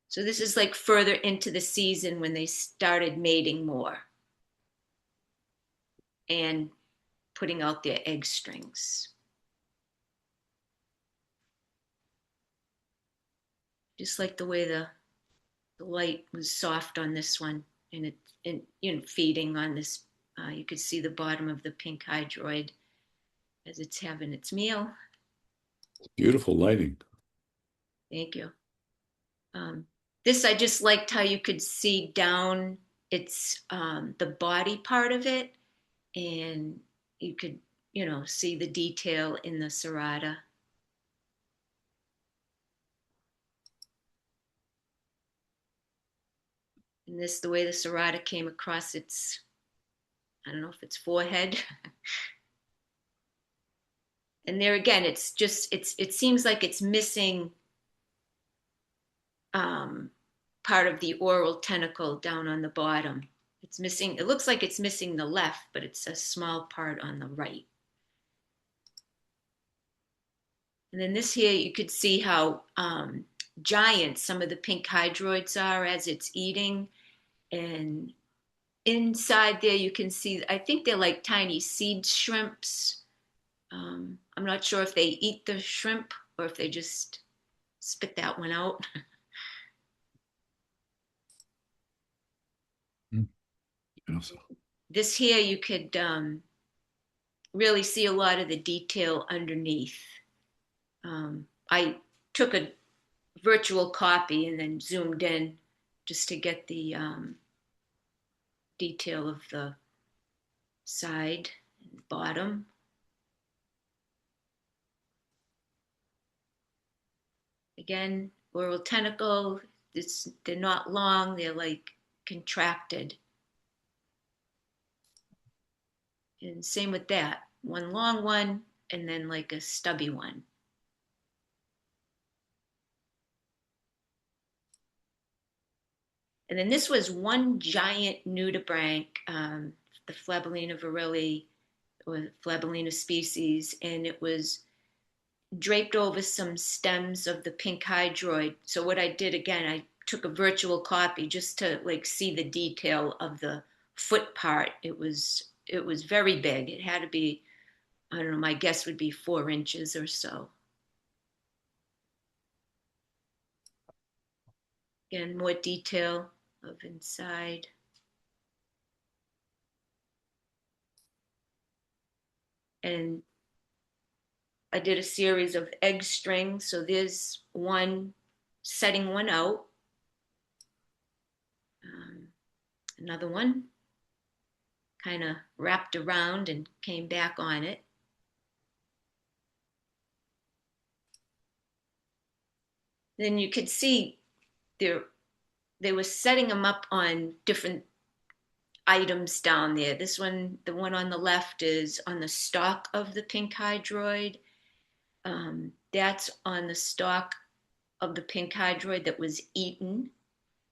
Speaker 5: So this is like further into the season when they started mating more and putting out their egg strings. Just like the way the light was soft on this one, and feeding on this, you could see the bottom of the pink hydroid as it's having its meal.
Speaker 1: Beautiful lighting.
Speaker 5: Thank you. This, I just liked how you could see down its the body part of it, and you could see the detail in the serrata. And this, the way the serrata came across its, I don't know if it's forehead. And there again, it seems like it's missing part of the oral tentacle down on the bottom. It's missing, it looks like it's missing the left, but it's a small part on the right. And then this here, you could see how giant some of the pink hydroids are as it's eating. And inside there, you can see, I think they're like tiny seed shrimps. I'm not sure if they eat the shrimp or if they just spit that one out.
Speaker 1: Awesome.
Speaker 5: This here, you could really see a lot of the detail underneath. I took a virtual copy and then zoomed in just to get the detail of the side and bottom. Again, oral tentacle, they're not long, they're like contracted. And same with that, one long one and then like a stubby one. And then this was one giant nudibranch, the Flabellina virili, or Flabellina species, and it was draped over some stems of the pink hydroid. So what I did again, took a virtual copy just to like see the detail of the foot part. It was very big. It had to be, I don't know, my guess would be 4 inches or so. Again, more detail of inside. And I did a series of egg strings. So there's one, setting one out. Another one kind of wrapped around and came back on it. Then you could see they were setting them up on different items down there. This one, the one on the left, is on the stalk of the pink hydroid. That's on the stalk of the pink hydroid that was eaten.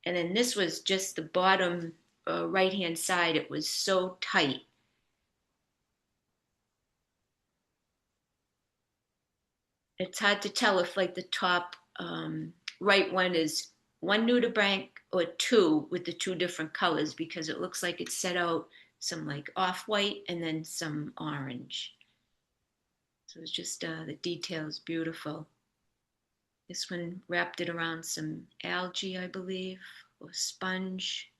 Speaker 5: And then this was just the bottom right-hand side. It was so tight. It's hard to tell if like the top right one is one nudibranch or two with the 2 different colors, because it looks like it's set out some like off-white and then some orange. So it's just the details beautiful. This one wrapped it around some algae, I believe, or sponge.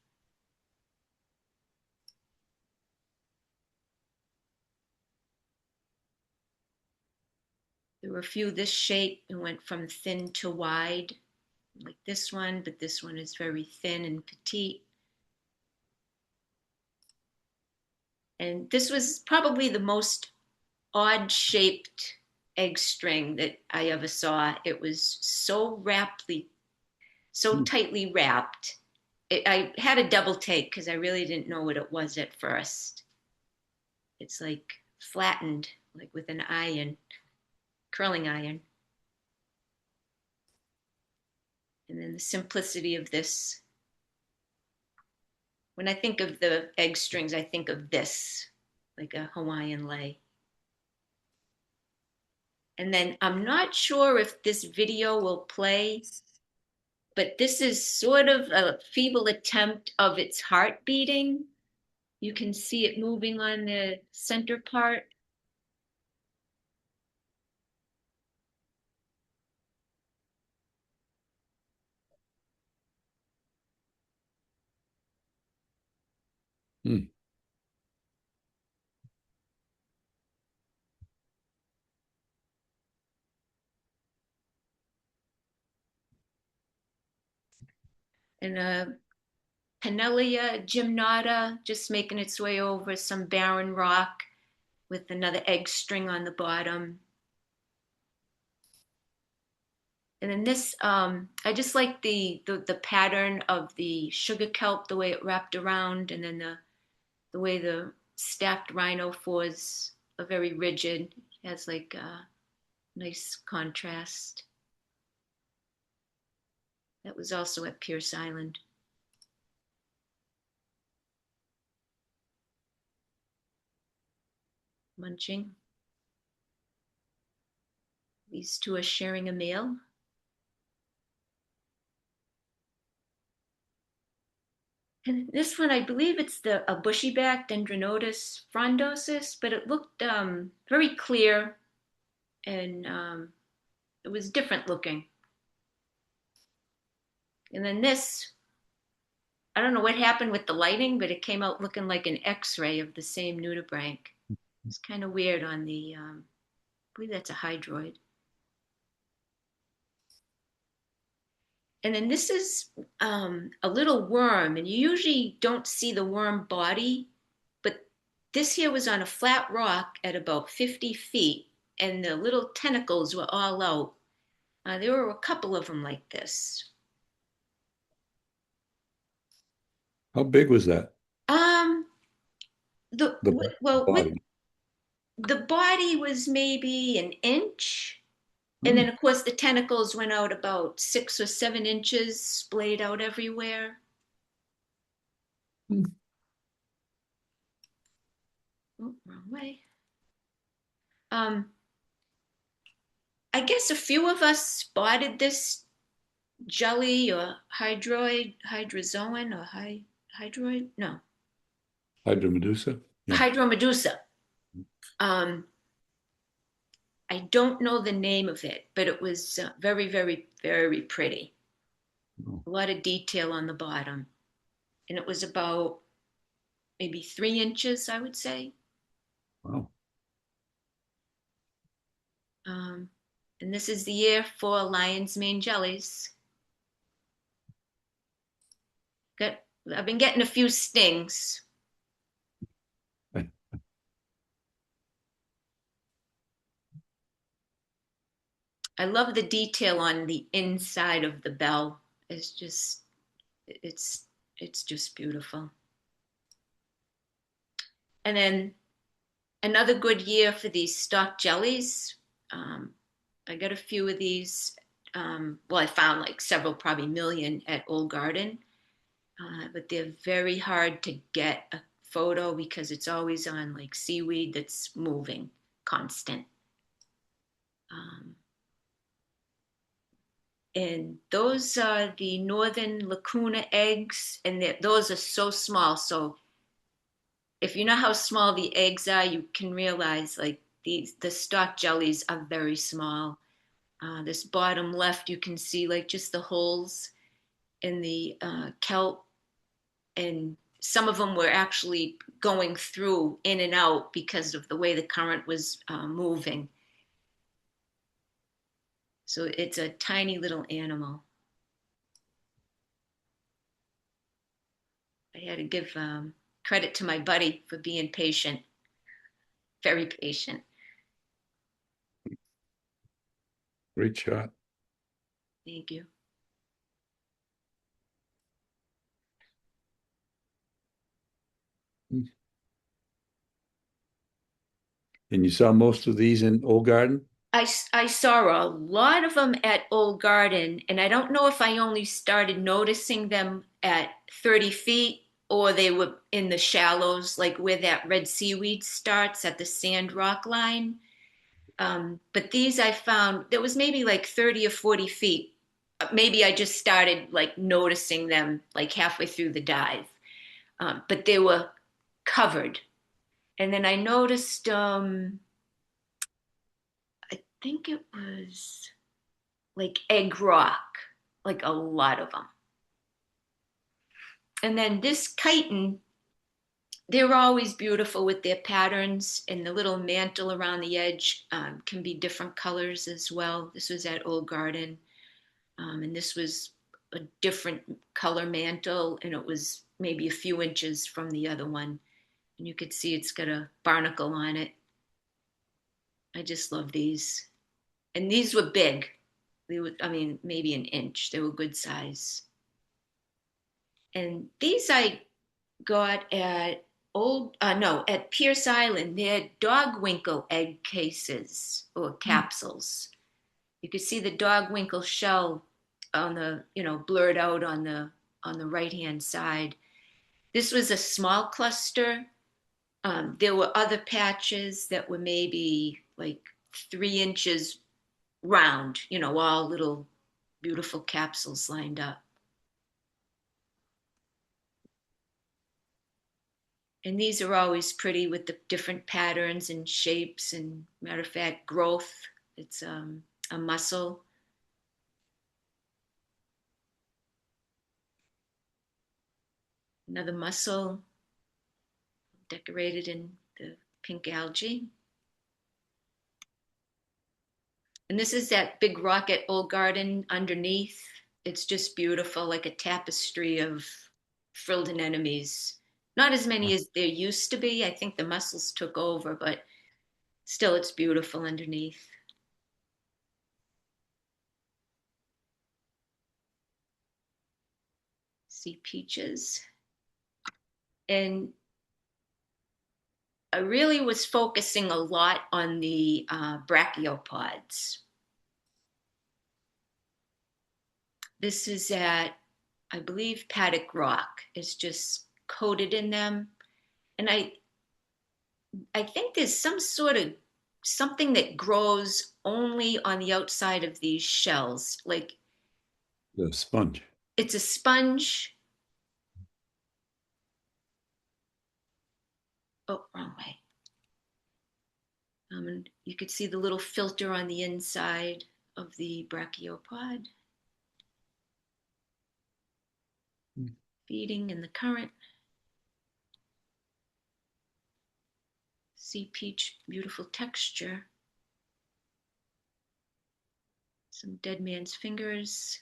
Speaker 5: There were a few this shape and went from thin to wide, like this one, but this one is very thin and petite. And this was probably the most odd shaped egg string that I ever saw. It was so tightly wrapped. I had a double take because I really didn't know what it was at first. It's like flattened, like with an iron, curling iron. And then the simplicity of this. When I think of the egg strings, I think of this, like a Hawaiian lei. And then I'm not sure if this video will play, but this is sort of a feeble attempt of its heart beating. You can see it moving on the center part.
Speaker 1: Hmm.
Speaker 5: And Pinellia gymnota just making its way over some barren rock with another egg string on the bottom. And then this, I just like the pattern of the sugar kelp, the way it wrapped around, and then the way the stacked rhinophores are very rigid. It has like a nice contrast. That was also at Pierce Island. Munching. These 2 are sharing a meal. And this one, I believe it's a bushy-backed Dendronotus frondosus, but it looked very clear, and it was different looking. And then this, I don't know what happened with the lighting, but it came out looking like an X-ray of the same nudibranch. It's kind of weird on the, I believe that's a hydroid. And then this is a little worm, and you usually don't see the worm body, but this here was on a flat rock at about 50 feet, and the little tentacles were all out. There were a couple of them like this.
Speaker 1: How big was that?
Speaker 5: Um,
Speaker 1: The
Speaker 5: with
Speaker 1: body.
Speaker 5: the body was maybe an inch, and
Speaker 1: Hmm.
Speaker 5: then of course the tentacles went out about 6 or 7 inches, splayed out everywhere.
Speaker 1: Hmm.
Speaker 5: Oh, wrong way. I guess a few of us spotted this jelly or hydrozoan or hydroid? No,
Speaker 1: Hydromedusa? Yeah.
Speaker 5: hydromedusa. Um, I don't know the name of it, but it was very, very, very pretty.
Speaker 1: Oh,
Speaker 5: A lot of detail on the bottom. And it was about maybe 3 inches, I would say.
Speaker 1: wow.
Speaker 5: Um, and this is the year for lion's mane jellies. I've been getting a few stings. I love the detail on the inside of the bell. It's it's just beautiful. And then another good year for these stock jellies. I got a few of these. Well, I found like several, probably million at Old Garden, but they're very hard to get a photo because it's always on like seaweed that's moving, constant. Um, and those are the northern lacuna eggs, and those are so small. So if you know how small the eggs are, you can realize like the stock jellies are very small. This bottom left, you can see like just the holes in the kelp, and some of them were actually going through in and out because of the way the current was moving. So it's a tiny little animal. I had to give credit to my buddy for being patient, very patient.
Speaker 1: Great shot.
Speaker 5: Thank you.
Speaker 1: And you saw most of these in Old Garden?
Speaker 5: I saw a lot of them at Old Garden, and I don't know if I only started noticing them at 30 feet or they were in the shallows, like where that red seaweed starts at the sand rock line. But these I found, there was maybe like 30 or 40 feet. Maybe I just started like noticing them like halfway through the dive, but they were covered. And then I noticed, I think it was like egg rock, like a lot of them. And then this chitin, they're always beautiful with their patterns, and the little mantle around the edge can be different colors as well. This was at Old Garden, and this was a different color mantle, and it was maybe a few inches from the other one. And you could see it's got a barnacle on it. I just love these. And these were big. They were, I mean, maybe an inch. They were good size. And these I got at at Pierce Island. They're dogwinkle egg cases or capsules. You could see the dogwinkle shell on the, blurred out on the right hand side. This was a small cluster. There were other patches that were maybe like 3 inches round, all little beautiful capsules lined up. And these are always pretty with the different patterns and shapes and, matter of fact, growth. It's a mussel. Another mussel decorated in the pink algae. And this is that big rock at Old Garden underneath. It's just beautiful, like a tapestry of frilled anemones. Not as many as there used to be. I think the mussels took over, but still it's beautiful underneath. See peaches. And I really was focusing a lot on the brachiopods. This is at, I believe, Paddock Rock. It's just coated in them. And I think there's some sort of something that grows only on the outside of these shells. Like
Speaker 1: The sponge.
Speaker 5: It's a sponge. Oh, wrong way. And you could see the little filter on the inside of the brachiopod. Feeding in the current. Sea peach, beautiful texture. Some dead man's fingers.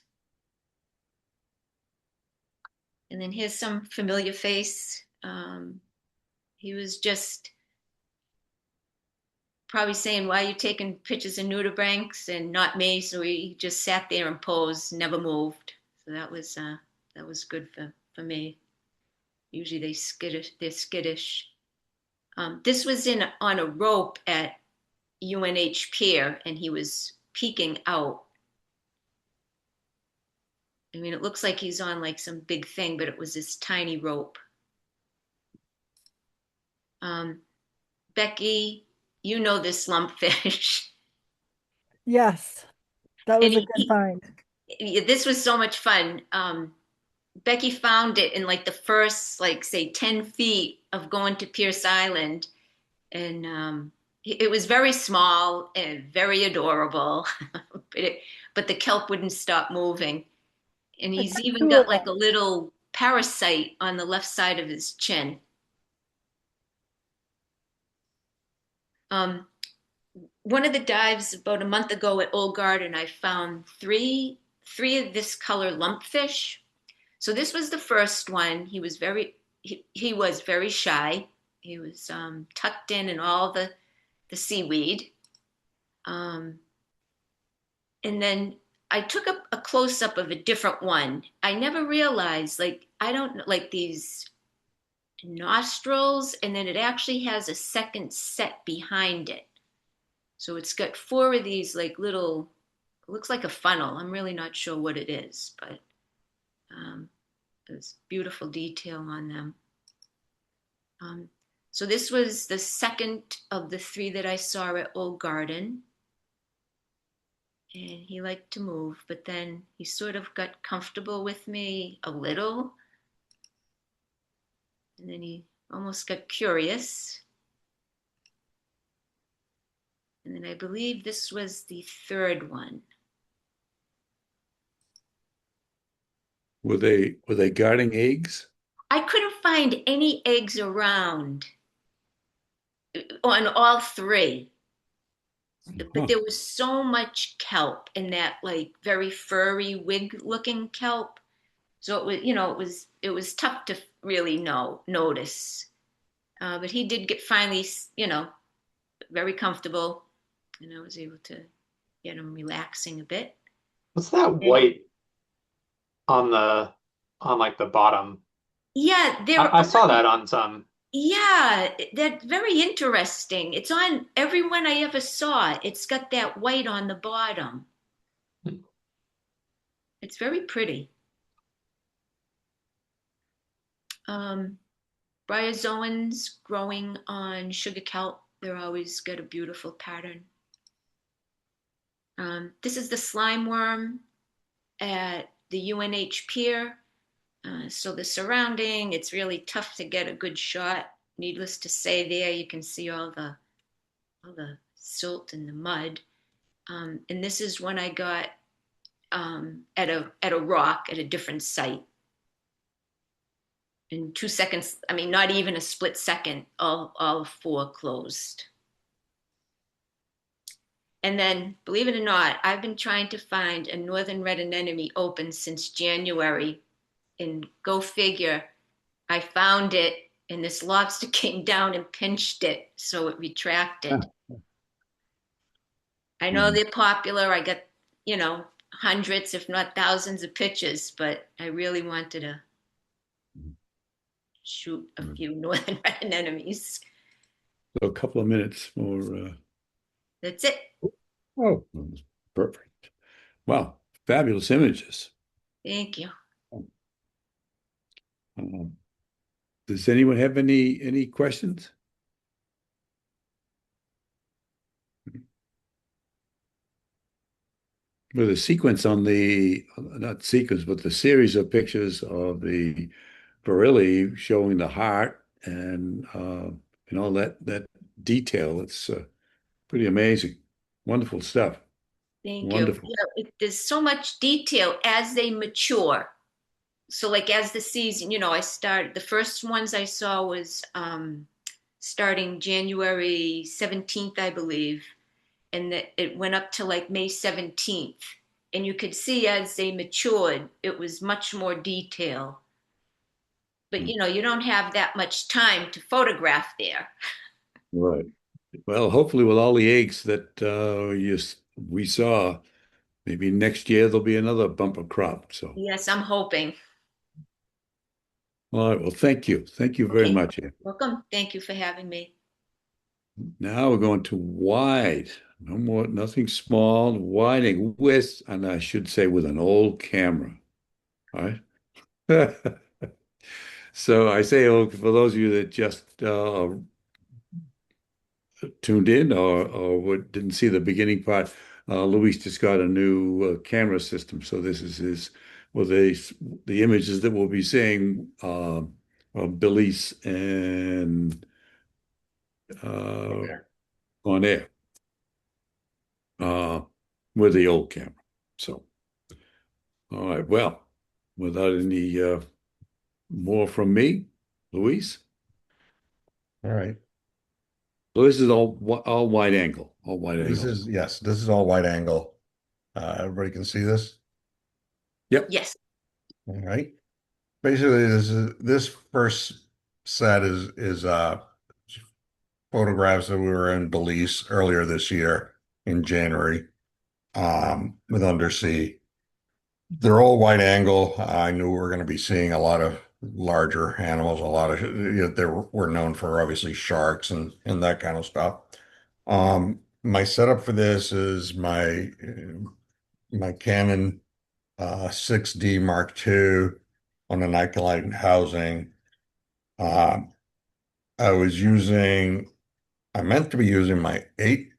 Speaker 5: And then here's some familiar face. He was just probably saying, why are you taking pictures of nudibranchs and not me? So he just sat there and posed, never moved. So that was good for me. Usually they're skittish. This was on a rope at UNH Pier, and he was peeking out. I mean, it looks like he's on like some big thing, but it was this tiny rope. Becky, you know this lumpfish.
Speaker 4: Yes, that was
Speaker 5: And
Speaker 4: a good find.
Speaker 5: this was so much fun. Becky found it in like the first, like, say, 10 feet of going to Pierce Island. And it was very small and very adorable, but the kelp wouldn't stop moving. And he's even
Speaker 4: Two
Speaker 5: got
Speaker 4: of
Speaker 5: like a
Speaker 4: them.
Speaker 5: little parasite on the left side of his chin. One of the dives about a month ago at Old Garden, I found three of this color lumpfish. So this was the first one. He was very shy. He was tucked in all the seaweed. And then I took a close up of a different one. I never realized, like, I don't know, like these nostrils, and then it actually has a second set behind it. So it's got 4 of these like little, it looks like a funnel. I'm really not sure what it is, but there's beautiful detail on them. So this was the second of the 3 that I saw at Old Garden. And he liked to move, but then he sort of got comfortable with me a little. And then he almost got curious. And then I believe this was the 3rd one.
Speaker 1: Were they guarding eggs?
Speaker 5: I couldn't find any eggs around on all 3. But there was so much kelp in that, like, very furry wig looking kelp. So it was tough to really notice. But he did get finally, very comfortable, and I was able to get him relaxing a bit.
Speaker 2: What's that white on like the bottom?
Speaker 5: Yeah,
Speaker 2: I saw that on some.
Speaker 5: yeah, that's very interesting. It's on everyone I ever saw. It's got that white on the bottom. It's very pretty. Bryozoans growing on sugar kelp. They're always got a beautiful pattern. This is the slime worm at the UNH Pier. So the surrounding, it's really tough to get a good shot. Needless to say, there you can see all the silt and the mud. And this is when I got at a rock at a different site. In 2 seconds, I mean, not even a split second, all 4 closed. And then, believe it or not, I've been trying to find a northern red anemone open since January. And go figure, I found it, and this lobster came down and pinched it, so it retracted. I know they're popular. I got, hundreds, if not thousands of pictures, but I really wanted to shoot a few northern red anemones.
Speaker 1: So a couple of minutes more.
Speaker 5: That's it.
Speaker 1: Oh, perfect. Wow, fabulous images.
Speaker 5: Thank you.
Speaker 1: Does anyone have any questions? with a sequence on the, not sequence, but the series of pictures of the Barilli showing the heart and all that detail. It's pretty amazing. Wonderful stuff.
Speaker 5: Thank you.
Speaker 1: Wonderful.
Speaker 5: Yeah, there's so much detail as they mature. So like as the season, the first ones I saw was starting January 17th, I believe, and it went up to like May 17th. And you could see as they matured, it was much more detail. But you don't have that much time to photograph there.
Speaker 1: Right. Well, hopefully with all the eggs that we saw, maybe next year there'll be another bumper crop. So,
Speaker 5: Yes, I'm hoping.
Speaker 1: all right. Well, thank you. Thank you very
Speaker 5: Okay,
Speaker 1: much, Ann.
Speaker 5: welcome. Thank you for having me.
Speaker 1: Now we're going to wide. No more, nothing small, wide with, and I should say with an old camera. All right. So I say, oh, for those of you that just tuned in or didn't see the beginning part, Luis just got a new camera system. So this is his, well, the images that we'll be seeing of Belize and uh, on air uh, with the old camera. So, all right. Well, without any more from me, Luis.
Speaker 6: All right.
Speaker 1: So this is all wide angle, all wide
Speaker 6: This
Speaker 1: angle.
Speaker 6: is, yes, this is all wide angle. Everybody can see this?
Speaker 1: Yep.
Speaker 5: Yes.
Speaker 6: All right. Basically, this first set is photographs that we were in Belize earlier this year in January with undersea. They're all wide angle. I knew we were going to be seeing a lot of larger animals, a lot of they were known for obviously sharks and that kind of stuff. My setup for this is my Canon 6D Mark II on an alkaline housing. Uh, I meant to be using my 8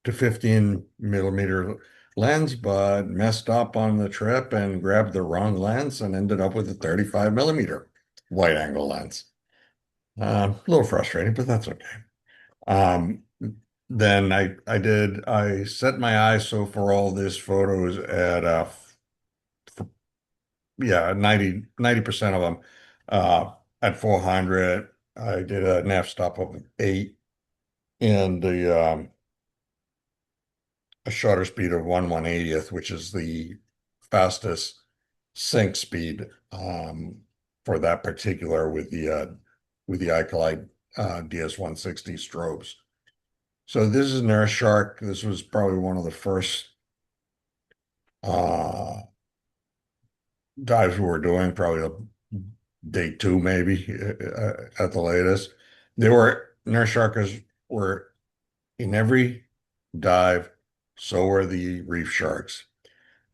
Speaker 6: to 15 millimeter lens, but messed up on the trip and grabbed the wrong lens and ended up with a 35 millimeter wide angle lens. A little frustrating, but that's okay. Um, then I set my ISO for all this photos at yeah, 90% of them at 400. I did an f-stop of 8 and a shutter speed of 1/180th, which is the fastest sync speed for that particular with the Icolite DS-160 strobes. So this is Nurse Shark. This was probably one of the first dives we were doing, probably day 2 maybe at the latest. Nurse Sharkers were in every dive, so were the reef sharks.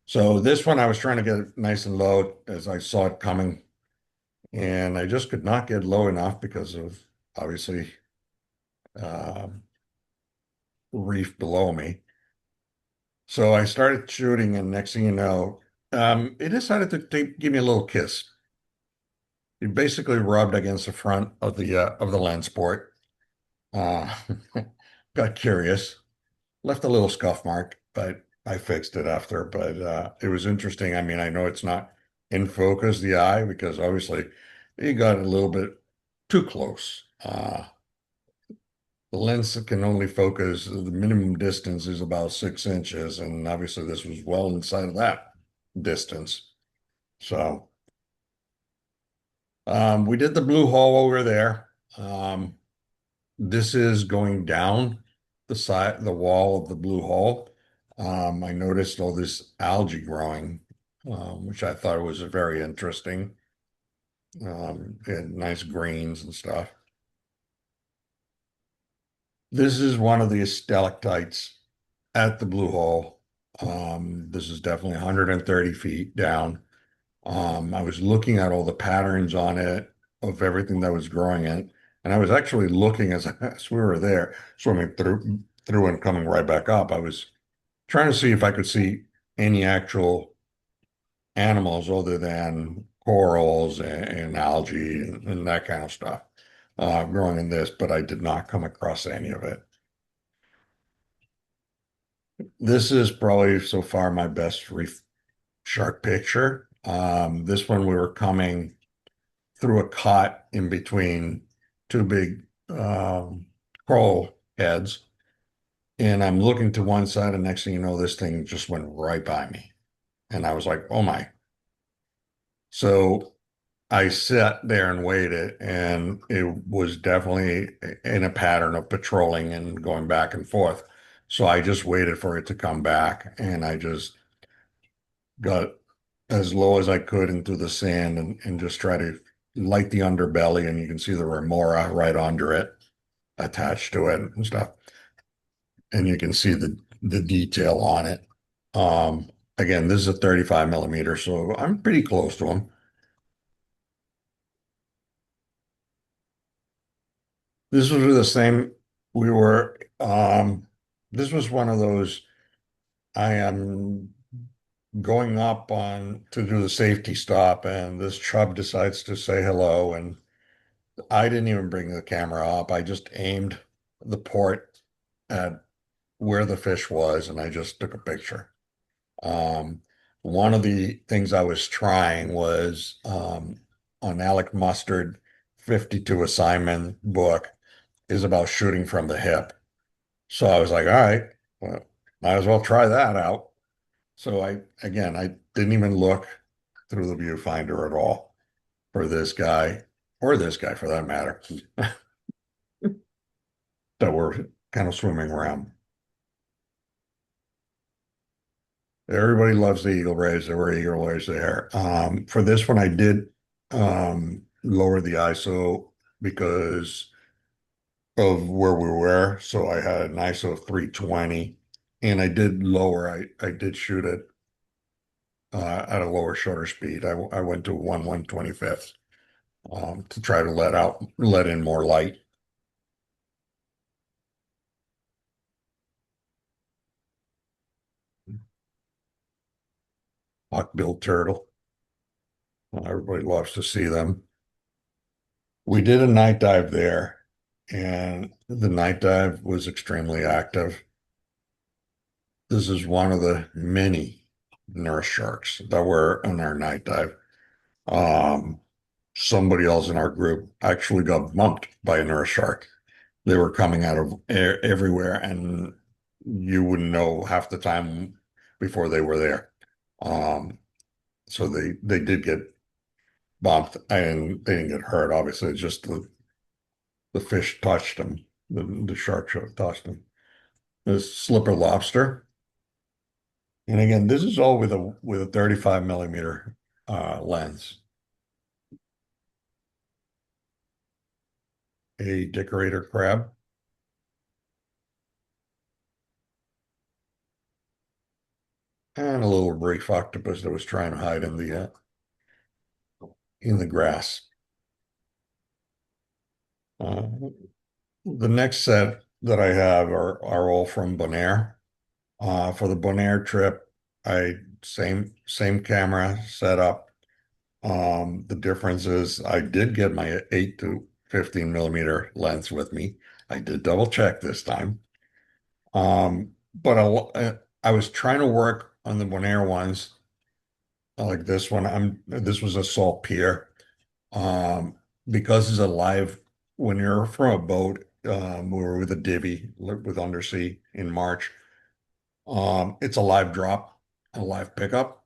Speaker 6: So this one I was trying to get it nice and low as I saw it coming, and I just could not get low enough because of obviously reef below me. So I started shooting, and next thing you know, it decided to give me a little kiss. It basically rubbed against the front of the lens port. Uh, got curious, left a little scuff mark, but I fixed it after. But it was interesting. I mean, I know it's not in focus, the eye, because obviously it got a little bit too close. The lens can only focus, the minimum distance is about 6 inches, and obviously this was well inside of that distance. So we did the blue hole over there. This is going down the wall of the blue hole. I noticed all this algae growing, which I thought was very interesting. And nice greens and stuff. This is one of the stalactites at the blue hole. This is definitely 130 feet down. I was looking at all the patterns on it of everything that was growing in it. And I was actually looking as we were there, swimming through and coming right back up. I was trying to see if I could see any actual animals other than corals and algae and that kind of stuff growing in this, but I did not come across any of it. This is probably so far my best reef shark picture. This one we were coming through a cut in between two big coral heads, and I'm looking to one side, and next thing you know, this thing just went right by me. And I was like, oh my. So I sat there and waited, and it was definitely in a pattern of patrolling and going back and forth. So I just waited for it to come back, and I just got as low as I could into the sand and just try to light the underbelly, and you can see the remora right under it, attached to it and stuff. And you can see the detail on it. Again, this is a 35 millimeter, so I'm pretty close to them. This was the same. We were, this was one of those, I am going up on to do the safety stop, and this chub decides to say hello, and I didn't even bring the camera up. I just aimed the port at where the fish was, and I just took a picture. Um, One of the things I was trying was on Alec Mustard 52 assignment book is about shooting from the hip. So I was like, all right, well, might as well try that out. So I didn't even look through the viewfinder at all for this guy or this guy for that matter that were kind of swimming around. Everybody loves the eagle rays. There were eagle rays there. For this one, I did lower the ISO because of where we were. So I had an ISO of 320, and I did lower. I did shoot it at a lower shutter speed. I went to 1/125th to try to let in more light. Hawk-billed turtle. Everybody loves to see them. We did a night dive there, and the night dive was extremely active. This is one of the many nurse sharks that were on our night dive. Um, Somebody else in our group actually got bumped by a nurse shark. They were coming out of everywhere, and you wouldn't know half the time before they were there. So they did get bumped, and they didn't get hurt. Obviously, it's just the fish touched them. The shark touched them. This slipper lobster, and again, this is all with a 35 millimeter lens. A decorator crab. And a little reef octopus that was trying to hide in the grass. The next set that I have are all from Bonaire. For the Bonaire trip, I same camera setup. The difference is I did get my 8 to 15 millimeter lens with me. I did double check this time. But I was trying to work on the Bonaire ones like this one. This was a saltpeter. Because it's a live, when you're from a boat, we were with a divvy with undersea in March. It's a live drop, a live pickup.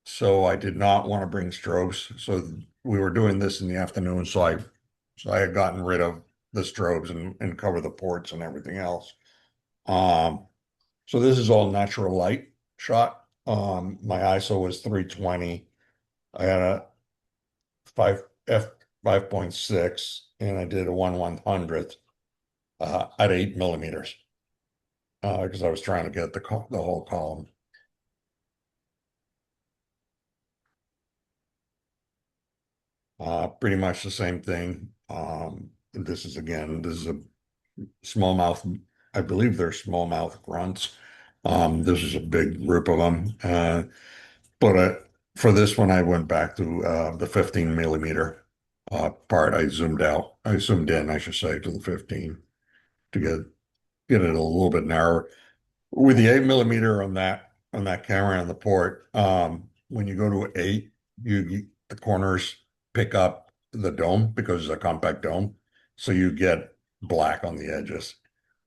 Speaker 6: So I did not want to bring strobes. So we were doing this in the afternoon. So I had gotten rid of the strobes and cover the ports and everything else. So this is all natural light shot. My ISO was 320. I had a 5.6, and I did a 1/100th at 8 millimeters because I was trying to get the whole column. Pretty much the same thing. This is a smallmouth. I believe they're smallmouth grunts. This was a big group of them. But for this one, I went back to the 15 millimeter part. I zoomed out. I zoomed in, I should say, to the 15 to get it a little bit narrower. With the 8 millimeter on that camera on the port, when you go to 8, the corners pick up the dome because it's a compact dome, so you get black on the edges.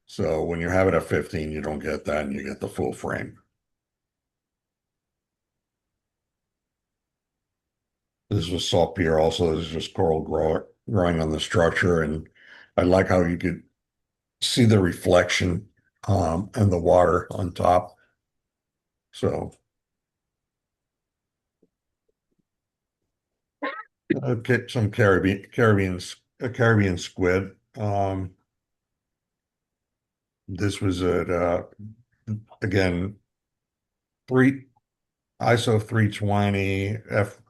Speaker 6: So when you have it at 15, you don't get that, and you get the full frame. This was saltpeter also. This is just growing on the structure, and I like how you could see the reflection and the water on top. So get some Caribbean squid. This was at again three ISO 320 f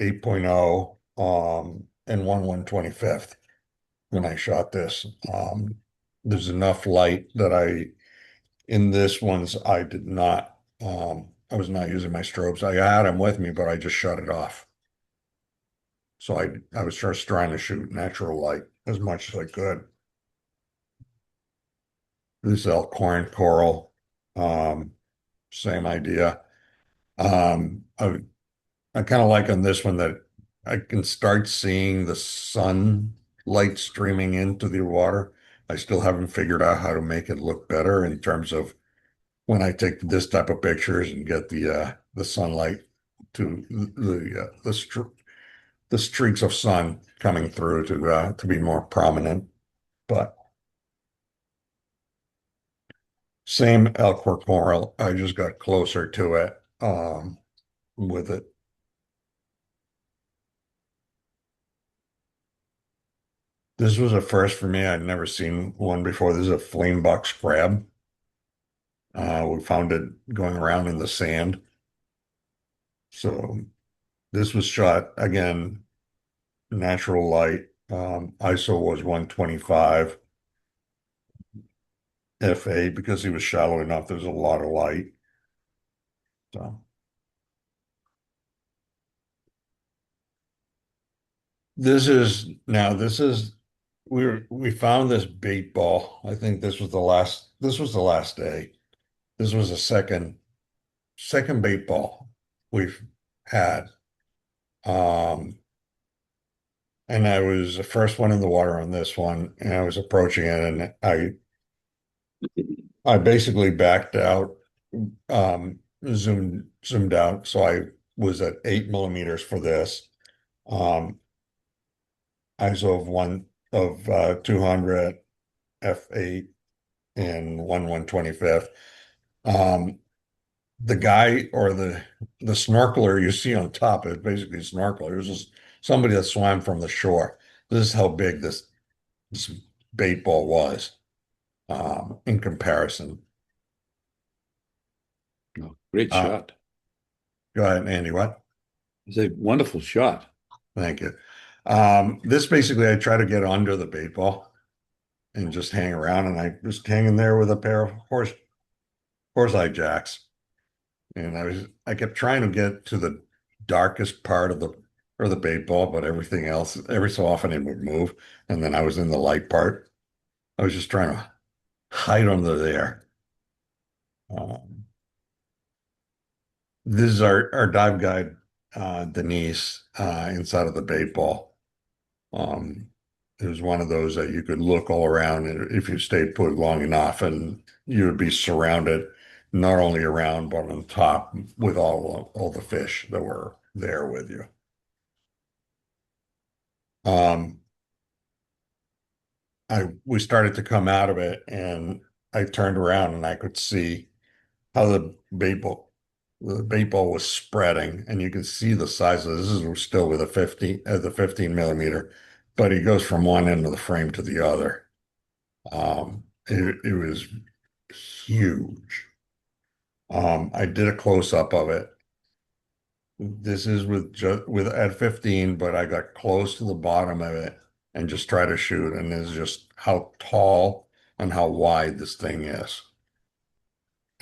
Speaker 6: 8.0 and 1/125th when I shot this. There's enough light that in this one's I did not I was not using my strobes. I had them with me, but I just shut it off. So I was just trying to shoot natural light as much as I could. This is Elkhorn coral. Same idea. I kind of like on this one that I can start seeing the sunlight streaming into the water. I still haven't figured out how to make it look better in terms of when I take this type of pictures and get the sunlight to the streaks of sun coming through to be more prominent. But same Elkhorn coral, I just got closer to it with it. This was a first for me. I'd never seen one before. This is a flame box crab. We found it going around in the sand. So this was shot again, natural light. ISO was 125 f8 because he was shallow enough. There's a lot of light. So this is we found this bait ball. I think this was the last day. This was the second bait ball we've had. And I was the first one in the water on this one, and I was approaching it, and I basically backed out, zoomed out. So I was at 8 millimeters for this. ISO of 200 f8 and 1/125th. The guy or the snorkeler you see on top is basically a snorkeler. It was just somebody that swam from the shore. This is how big this bait ball was in comparison.
Speaker 1: Oh, great shot.
Speaker 6: Go ahead, Andy. What?
Speaker 1: It's a wonderful shot.
Speaker 6: Thank you. This basically, I try to get under the bait ball and just hang around, and I was hanging there with a pair of horse-eye jacks, and I kept trying to get to the darkest part of the bait ball, but everything else, every so often it would move, and then I was in the light part. I was just trying to hide under there. This is our dive guide, Denise, inside of the bait ball. It was one of those that you could look all around, and if you stayed put long enough, and you would be surrounded not only around but on top with all the fish that were there with you. We started to come out of it, and I turned around and I could see how the bait ball was spreading, and you can see the size of this. Is still with the 15 millimeter, but it goes from one end of the frame to the other. It was huge. I did a close up of it. This is with at 15, but I got close to the bottom of it and just try to shoot, and this is just how tall and how wide this thing is.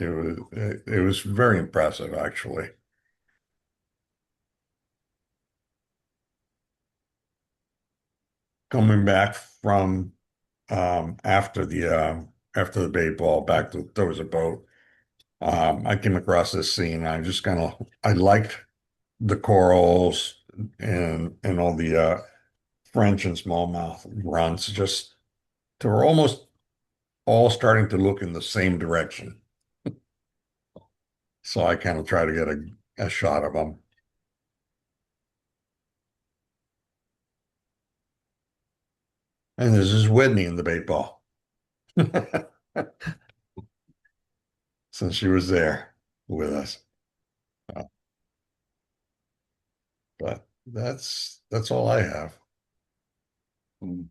Speaker 6: it was very impressive, actually. Coming back from after the bait ball back to there was a boat. I came across this scene. I liked the corals and all the French and smallmouth runs. Just they were almost all starting to look in the same direction. So I kind of try to get a shot of them. And this is Whitney in the bait ball. Since she was there with us. But that's all I have.
Speaker 1: Mm.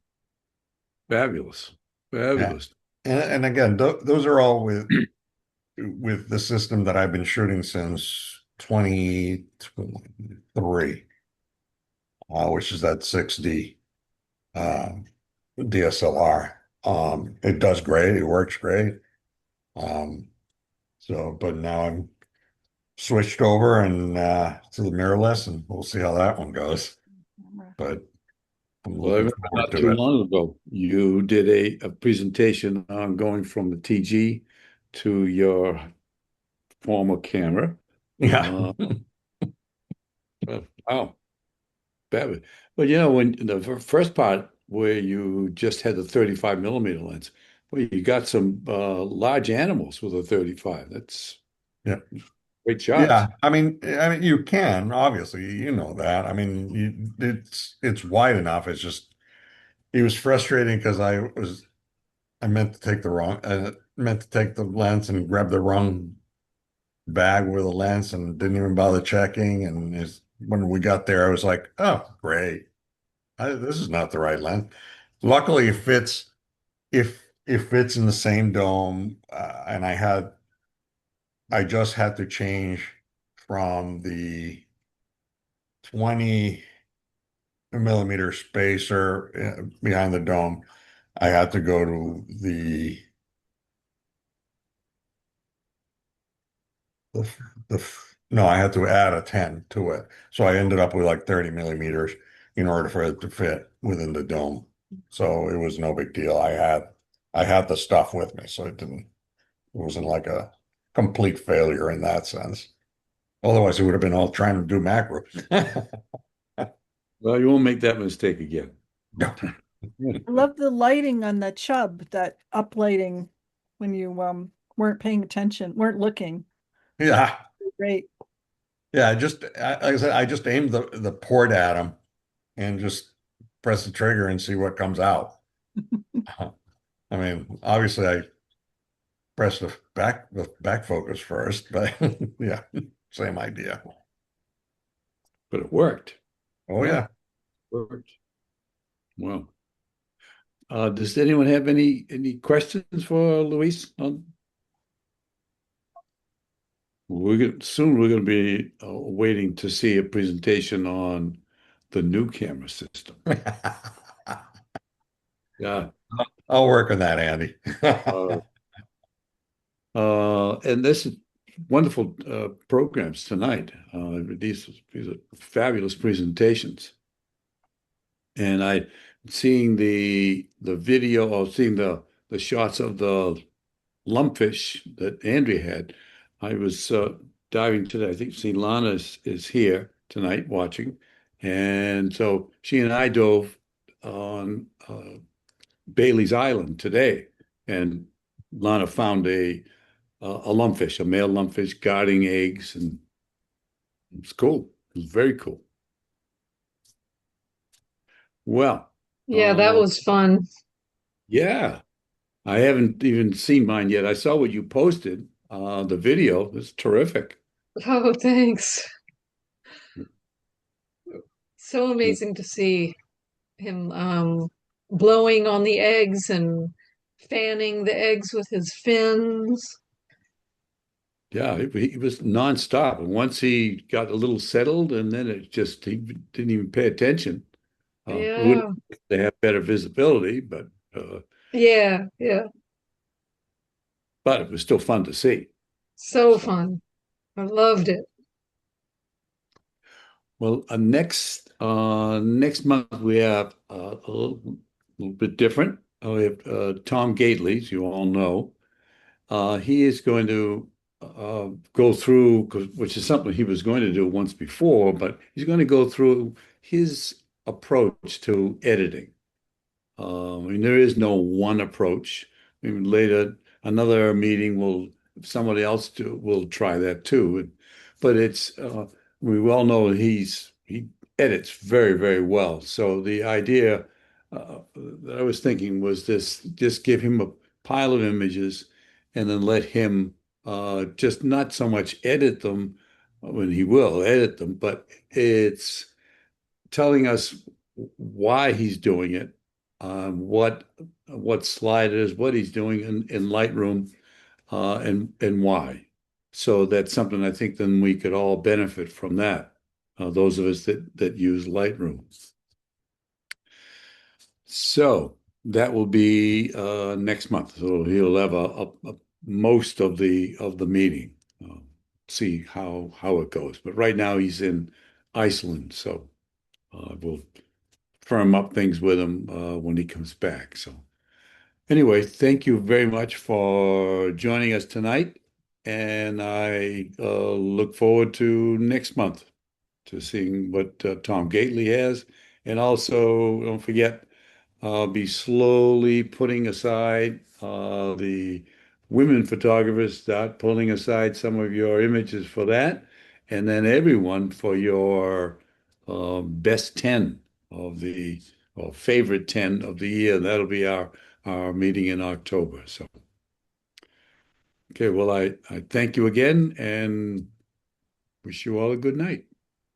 Speaker 1: Fabulous.
Speaker 6: Yeah.
Speaker 1: Fabulous.
Speaker 6: And again, those are all with the system that I've been shooting since 2023, which is that 6D DSLR. It does great. It works great. But now I'm switched over and to the mirrorless, and we'll see how that one goes. But I'm
Speaker 1: Well, I
Speaker 6: looking
Speaker 1: remember
Speaker 6: forward
Speaker 1: not
Speaker 6: to
Speaker 1: too
Speaker 6: it.
Speaker 1: long ago, you did a presentation on going from the TG to your former camera.
Speaker 6: Yeah.
Speaker 1: Wow. Fabulous. But when the first part where you just had the 35 millimeter lens, well, you got some large animals with a 35. That's
Speaker 6: Yeah.
Speaker 1: great shots.
Speaker 6: Yeah. I mean, you can obviously, you know that. I mean, it's wide enough. It's just it was frustrating because I meant to take the lens and grab the wrong bag with a lens and didn't even bother checking. And when we got there, I was like, oh, great. This is not the right lens. Luckily, if it fits in the same dome, and I just had to change from the 20 millimeter spacer behind the dome. I had to go to the, no, I had to add a 10 to it. So I ended up with like 30 millimeters in order for it to fit within the dome. So it was no big deal. I had the stuff with me, so it wasn't like a complete failure in that sense. Otherwise, it would have been all trying to do macro.
Speaker 1: Well, you won't make that mistake again.
Speaker 6: No.
Speaker 4: I love the lighting on the chub, that uplighting when you weren't paying attention, weren't looking.
Speaker 6: Yeah.
Speaker 4: Great.
Speaker 6: Yeah, like I said, I just aimed the port at him and just press the trigger and see what comes out. I mean, obviously I pressed the back focus first, but yeah, same idea.
Speaker 1: But it worked.
Speaker 6: Oh yeah.
Speaker 1: Worked. Well, does anyone have any questions for Luis? Soon we're going to be waiting to see a presentation on the new camera system. Yeah.
Speaker 6: I'll work on that, Andy.
Speaker 1: Uh, and this is wonderful programs tonight. These are fabulous presentations. And seeing the video or seeing the shots of the lumpfish that Andrea had. I was diving today. I think see Lana is here tonight watching. And so she and I dove on Bailey's Island today. And Lana found a lumpfish, a male lumpfish guarding eggs. And it's cool. It was very cool. Well,
Speaker 7: Yeah, that was fun.
Speaker 1: yeah. I haven't even seen mine yet. I saw what you posted, the video. It's terrific.
Speaker 7: Oh, thanks. So amazing to see him blowing on the eggs and fanning the eggs with his fins.
Speaker 1: Yeah, he was nonstop. And once he got a little settled, and then he didn't even pay attention. It would
Speaker 7: Yeah.
Speaker 1: they have better visibility,
Speaker 7: Yeah, yeah.
Speaker 1: but it was still fun to see.
Speaker 7: So fun. I loved it.
Speaker 1: Well, next month we have little bit different. We have Tom Gately, as you all know. He is going to go through, which is something he was going to do once before, but he's going to go through his approach to editing. I mean, there is no one approach. I mean, later, another meeting will somebody else will try that too. But we all know he edits very, very well. So the idea that I was thinking was this: just give him a pile of images, and then let him just not so much edit them when he will edit them, but it's telling us why he's doing it, what slide it is, what he's doing in Lightroom, and why. So that's something I think then we could all benefit from that. Those of us that use Lightroom. So that will be next month. So he'll have most of the meeting. See how it goes. But right now he's in Iceland, so we'll firm up things with him when he comes back. So anyway, thank you very much for joining us tonight, and I look forward to next month to seeing what Tom Gately has, and also don't forget, I'll be slowly putting aside the women photographers, start pulling aside some of your images for that, and then everyone for your best 10 of the or favorite 10 of the year. That'll be our meeting in October. So, okay, well, I thank you again and wish you all a good night.